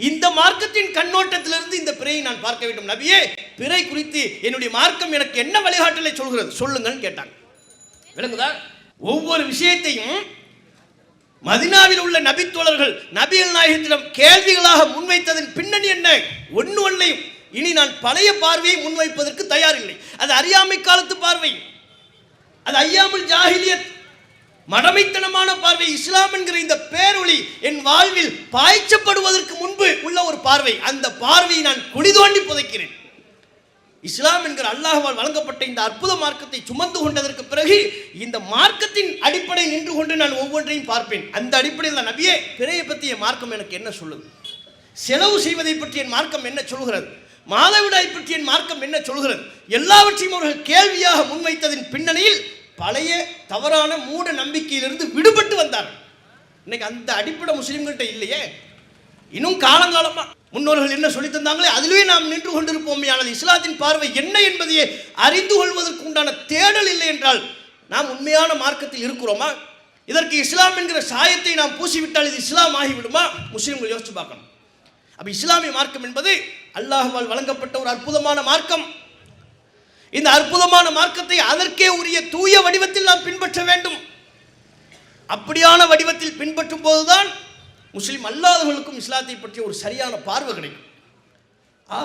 Speaker 1: இந்த மார்க்கத்தின் கண்ணோட்டத்திலிருந்து இந்த பிறையை நான் பார்க்க வேண்டும். நபியே, பிறை குறித்து என்னுடைய மார்க்கம் எனக்கு என்ன வழிகாட்டலை சொல்கிறது சொல்லுங்கன்னு கேட்டாங்க. விளங்குதா? ஒவ்வொரு விஷயத்தையும் மதீனாவில் உள்ள நபித்தோழர்கள் நபிகள் நாயகத்திடம் கேள்விகளாக முன்வைத்ததன் பின்னணி என்ன? ஒன்றையும் இனி நான் பழைய பார்வையை முன்வைப்பதற்கு தயாரில்லை. அது அறியாமை காலத்து பார்வை, அது ஐயாமுல் ஜாஹிலியத், மடமைத்தனமான பார்வை. இஸ்லாம் என்கிற இந்த பேரொளி என் வாழ்வில் பாய்ச்சப்படுவதற்கு முன்பு உள்ள ஒரு பார்வை. அந்த பார்வையை நான் குழி தோண்டி புதைக்கிறேன். இஸ்லாம் என்கிற அல்லாஹ்வால் வழங்கப்பட்ட இந்த அற்புத மார்க்கத்தை சுமந்து கொண்டதற்கு பிறகு இந்த மார்க்கத்தின் அடிப்படையில் நின்று கொண்டு நான் ஒவ்வொன்றையும் பார்ப்பேன். அந்த அடிப்படையில் தான் நபியே, பிறையை பற்றிய மார்க்கம் எனக்கு என்ன சொல்லுது, செலவு செய்வதை பற்றி என் மார்க்கம் என்ன சொல்கிறது, மாதவிடாய் பற்றி என் மார்க்கம் என்ன சொல்கிறது, எல்லாவற்றையும் அவர்கள் கேள்வியாக முன்வைத்ததின் பின்னணியில் பழைய தவறான மூட நம்பிக்கையிலிருந்து விடுபட்டு வந்தார்கள். இன்னைக்கு அந்த அடிப்படை முஸ்லிம்கள்ட்ட இல்லையே. இன்னும் காலங்காலமா முன்னோர்கள் என்ன சொல்லி தந்தாங்களே அதிலே நாம் நின்று கொண்டிருப்போமே. ஆனால் இஸ்லாத்தின் பார்வை என்ன என்பதையே அறிந்து கொள்வதற்கு உண்டான தேடல் இல்லை என்றால் நாம் உண்மையான மார்க்கத்தில் இருக்கிறோமா? இதற்கு இஸ்லாம் என்கிற சாயத்தை நாம் பூசிவிட்டால் இது இஸ்லாம் ஆகிவிடுமா? முஸ்லிம்கள் யோசிச்சு பார்க்கணும். அப்ப இஸ்லாமிய மார்க்கம் என்பது அல்லாஹ்வால் வழங்கப்பட்ட ஒரு அற்புதமான மார்க்கம். இந்த அற்புதமான மார்க்கத்தை அதற்கே உரிய தூய வடிவத்தில் நாம் பின்பற்ற வேண்டும். அப்படியான வடிவத்தில் பின்பற்றும் போதுதான் முஸ்லிம் அல்லாதவர்களுக்கும் இஸ்லாத்தை பற்றிய ஒரு சரியான பார்வை கிடைக்கும்.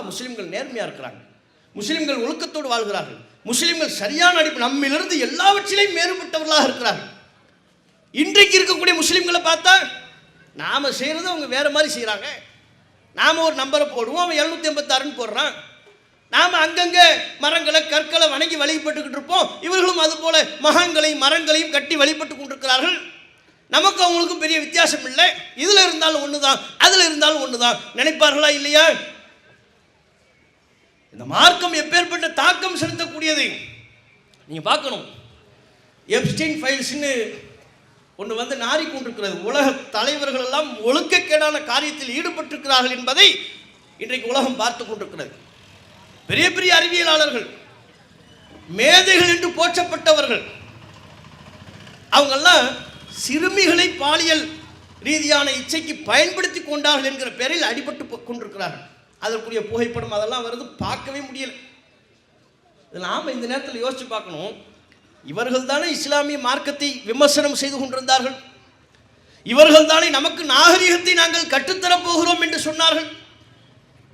Speaker 1: முஸ்லிம்கள் நேர்மையாக இருக்கிறாங்க, முஸ்லிம்கள் ஒழுக்கத்தோடு வாழ்கிறார்கள், முஸ்லிம்கள் சரியான அடிப்பு நம்மிலிருந்து எல்லாவற்றிலையும் மேறுபட்டவர்களாக இருக்கிறார்கள். இன்றைக்கு இருக்கக்கூடிய முஸ்லிம்களை பார்த்தா நாம் செய்கிறது அவங்க வேறு மாதிரி செய்கிறாங்க. நாம் ஒரு நம்பரை போடுவோம், அவன் 786 போடுறான். நாம் அங்கங்கே மரங்களை கற்களை வணங்கி வழிபட்டுக்கிட்டு இருப்போம். இவர்களும் அதுபோல மகான்களையும் மரங்களையும் கட்டி வழிபட்டு கொண்டிருக்கிறார்கள். நமக்கு அவங்களுக்கும் பெரிய வித்தியாசம் இல்லை. இதில் இருந்தாலும் ஒன்று தான், அதில் இருந்தாலும் ஒன்று தான் நினைப்பார்களா இல்லையா? இந்த மார்க்கம் எப்பேற்பட்ட தாக்கம் செலுத்தக்கூடியது நீங்கள் பார்க்கணும். எப்ஸ்டீன் ஃபைல்ஸ்ன்னு ஒன்று வந்து நாரி கொண்டிருக்கிறது. உலக தலைவர்கள் எல்லாம் ஒழுக்கக்கேடான காரியத்தில் ஈடுபட்டிருக்கிறார்கள் என்பதை இன்றைக்கு உலகம் பார்த்து கொண்டிருக்கிறது. பெரிய பெரிய அறிவியலாளர்கள், மேதைகள் என்று போற்றப்பட்டவர்கள், அவங்கெல்லாம் சிறுமிகளை பாலியல் ரீதியான இச்சைக்கு பயன்படுத்தி கொண்டார்கள் என்கிற பெயரில் அடிபட்டு கொண்டிருக்கிறார்கள். அதற்குரிய புகைப்படம் அதெல்லாம் வருது, பார்க்கவே முடியல. நாம் இந்த நேரத்தில் யோசிச்சு பார்க்கணும். இவர்கள் தானே இஸ்லாமிய மார்க்கத்தை விமர்சனம் செய்து கொண்டிருந்தார்கள். இவர்கள் தானே நமக்கு நாகரிகத்தை நாங்கள் கற்றுத்தரப் போகிறோம் என்று சொன்னார்கள்.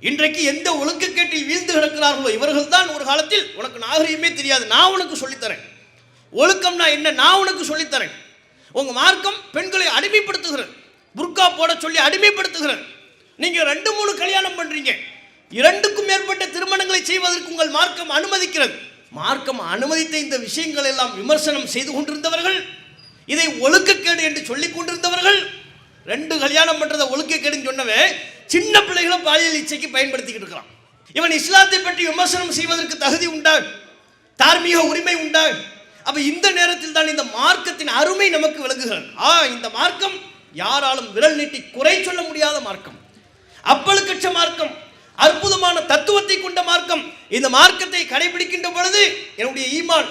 Speaker 1: இன்றைக்கு எந்த ஒழுக்கக்கேட்டில் வீழ்ந்து கிடக்கிறார்களோ இவர்கள் தான் ஒரு காலத்தில் உனக்கு நாகரிகமே தெரியாது, நான் உனக்கு சொல்லித்தரேன், ஒழுக்கம்னா என்ன நான் உனக்கு சொல்லித்தரேன். உங்கள் மார்க்கம் பெண்களை அடிமைப்படுத்துகிறது, புர்கா போட சொல்லி அடிமைப்படுத்துகிறது. நீங்கள் 2-3 கல்யாணம் பண்ணுறீங்க, 2க்கும் மேற்பட்ட திருமணங்களை செய்வதற்கு உங்கள் மார்க்கம் அனுமதிக்கிறது. மார்க்கம் அனுமதித்த இந்த விஷயங்கள் எல்லாம் விமர்சனம் செய்து கொண்டிருந்தவர்கள், இதை ஒழுக்கக்கேடு என்று சொல்லிக் கொண்டிருந்தவர்கள் 2 கல்யாணம் பண்றதை ஒழுக்கக்கேடுன்னு சொன்னவன் சின்ன பிள்ளைகளை பாலியல் இச்சைக்கு பயன்படுத்திக்கிட்டு இருக்கிறான். இவன் இஸ்லாத்தை பற்றி விமர்சனம் செய்வதற்கு தகுதி உண்டா? தார்மீக உரிமை உண்டா? அப்ப இந்த நேரத்தில் தான் இந்த மார்க்கத்தின் அருமை நமக்கு விளங்குகிறது. இந்த மார்க்கம் யாராலும் விரல் நீட்டி குறை சொல்ல முடியாத மார்க்கம், அப்பழுக்கற்ற மார்க்கம், அற்புதமான தத்துவத்தை கொண்ட மார்க்கம். இந்த மார்க்கத்தை கடைபிடிக்கின்ற பொழுது என்னுடைய ஈமான்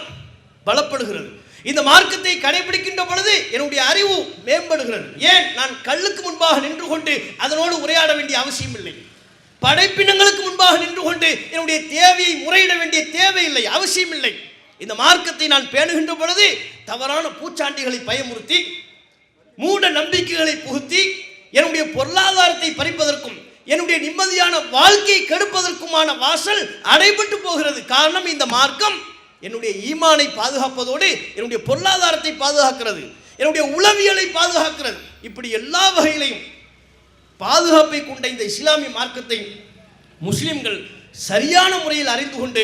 Speaker 1: பலப்படுகிறது. இந்த மார்க்கத்தை கடைபிடிக்கின்ற பொழுது என்னுடைய அறிவு மேம்படுகிறது. ஏன்? நான் கல்லுக்கு முன்பாக நின்று கொண்டு அதனோடு உரையாட வேண்டிய அவசியம் இல்லை. படைப்பினங்களுக்கு முன்பாக நின்று கொண்டு என்னுடைய தேவையை முறையிட வேண்டிய தேவையில்லை, அவசியம் இல்லை. இந்த மார்க்கத்தை நான் பேணுகின்ற பொழுது தவறான பூச்சாண்டிகளை பயமுறுத்தி, மூட நம்பிக்கைகளை புகுத்தி, என்னுடைய பொருளாதாரத்தை பறிப்பதற்கும் என்னுடைய நிம்மதியான வாழ்க்கையை கெடுப்பதற்குமான வாசல் அடைபட்டு போகிறது. காரணம், இந்த மார்க்கம் என்னுடைய ஈமானை பாதுகாப்பதோடு என்னுடைய பொருளாதாரத்தை பாதுகாக்கிறது, என்னுடைய உளவியலை பாதுகாக்கிறது. இப்படி எல்லா வகையிலையும் பாதுகாப்பை கொண்ட இந்த இஸ்லாமிய மார்க்கத்தை முஸ்லிம்கள் சரியான முறையில் அறிந்து கொண்டு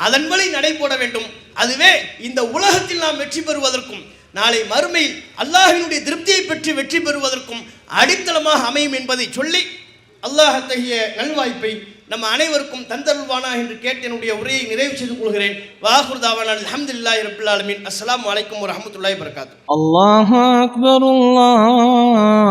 Speaker 1: அதன் வழி நடைபோட வேண்டும். அதுவே இந்த உலகத்தில் நாம் வெற்றி பெறுவதற்கும் நாளை மறுமையில் அல்லாஹ்வினுடைய திருப்தியை பெற்று வெற்றி பெறுவதற்கும் அடித்தளமாக அமையும் என்பதை சொல்லி, அல்லாஹ் அத்தகைய நல்வாய்ப்பை நம்ம அனைவருக்கும் தந்தருள்வானா என்று கேட்டு என்னுடைய உரையை நிறைவு செய்து கொள்கிறேன். வாஹிர் தாவானா அல்ஹம்துலில்லாஹி ரப்பில் ஆலமீன். அஸ்ஸலாமு அலைக்கும் வரஹ்மத்துல்லாஹி வபரகாத்துஹு.
Speaker 2: அல்லாஹு அக்பர். அல்லாஹ்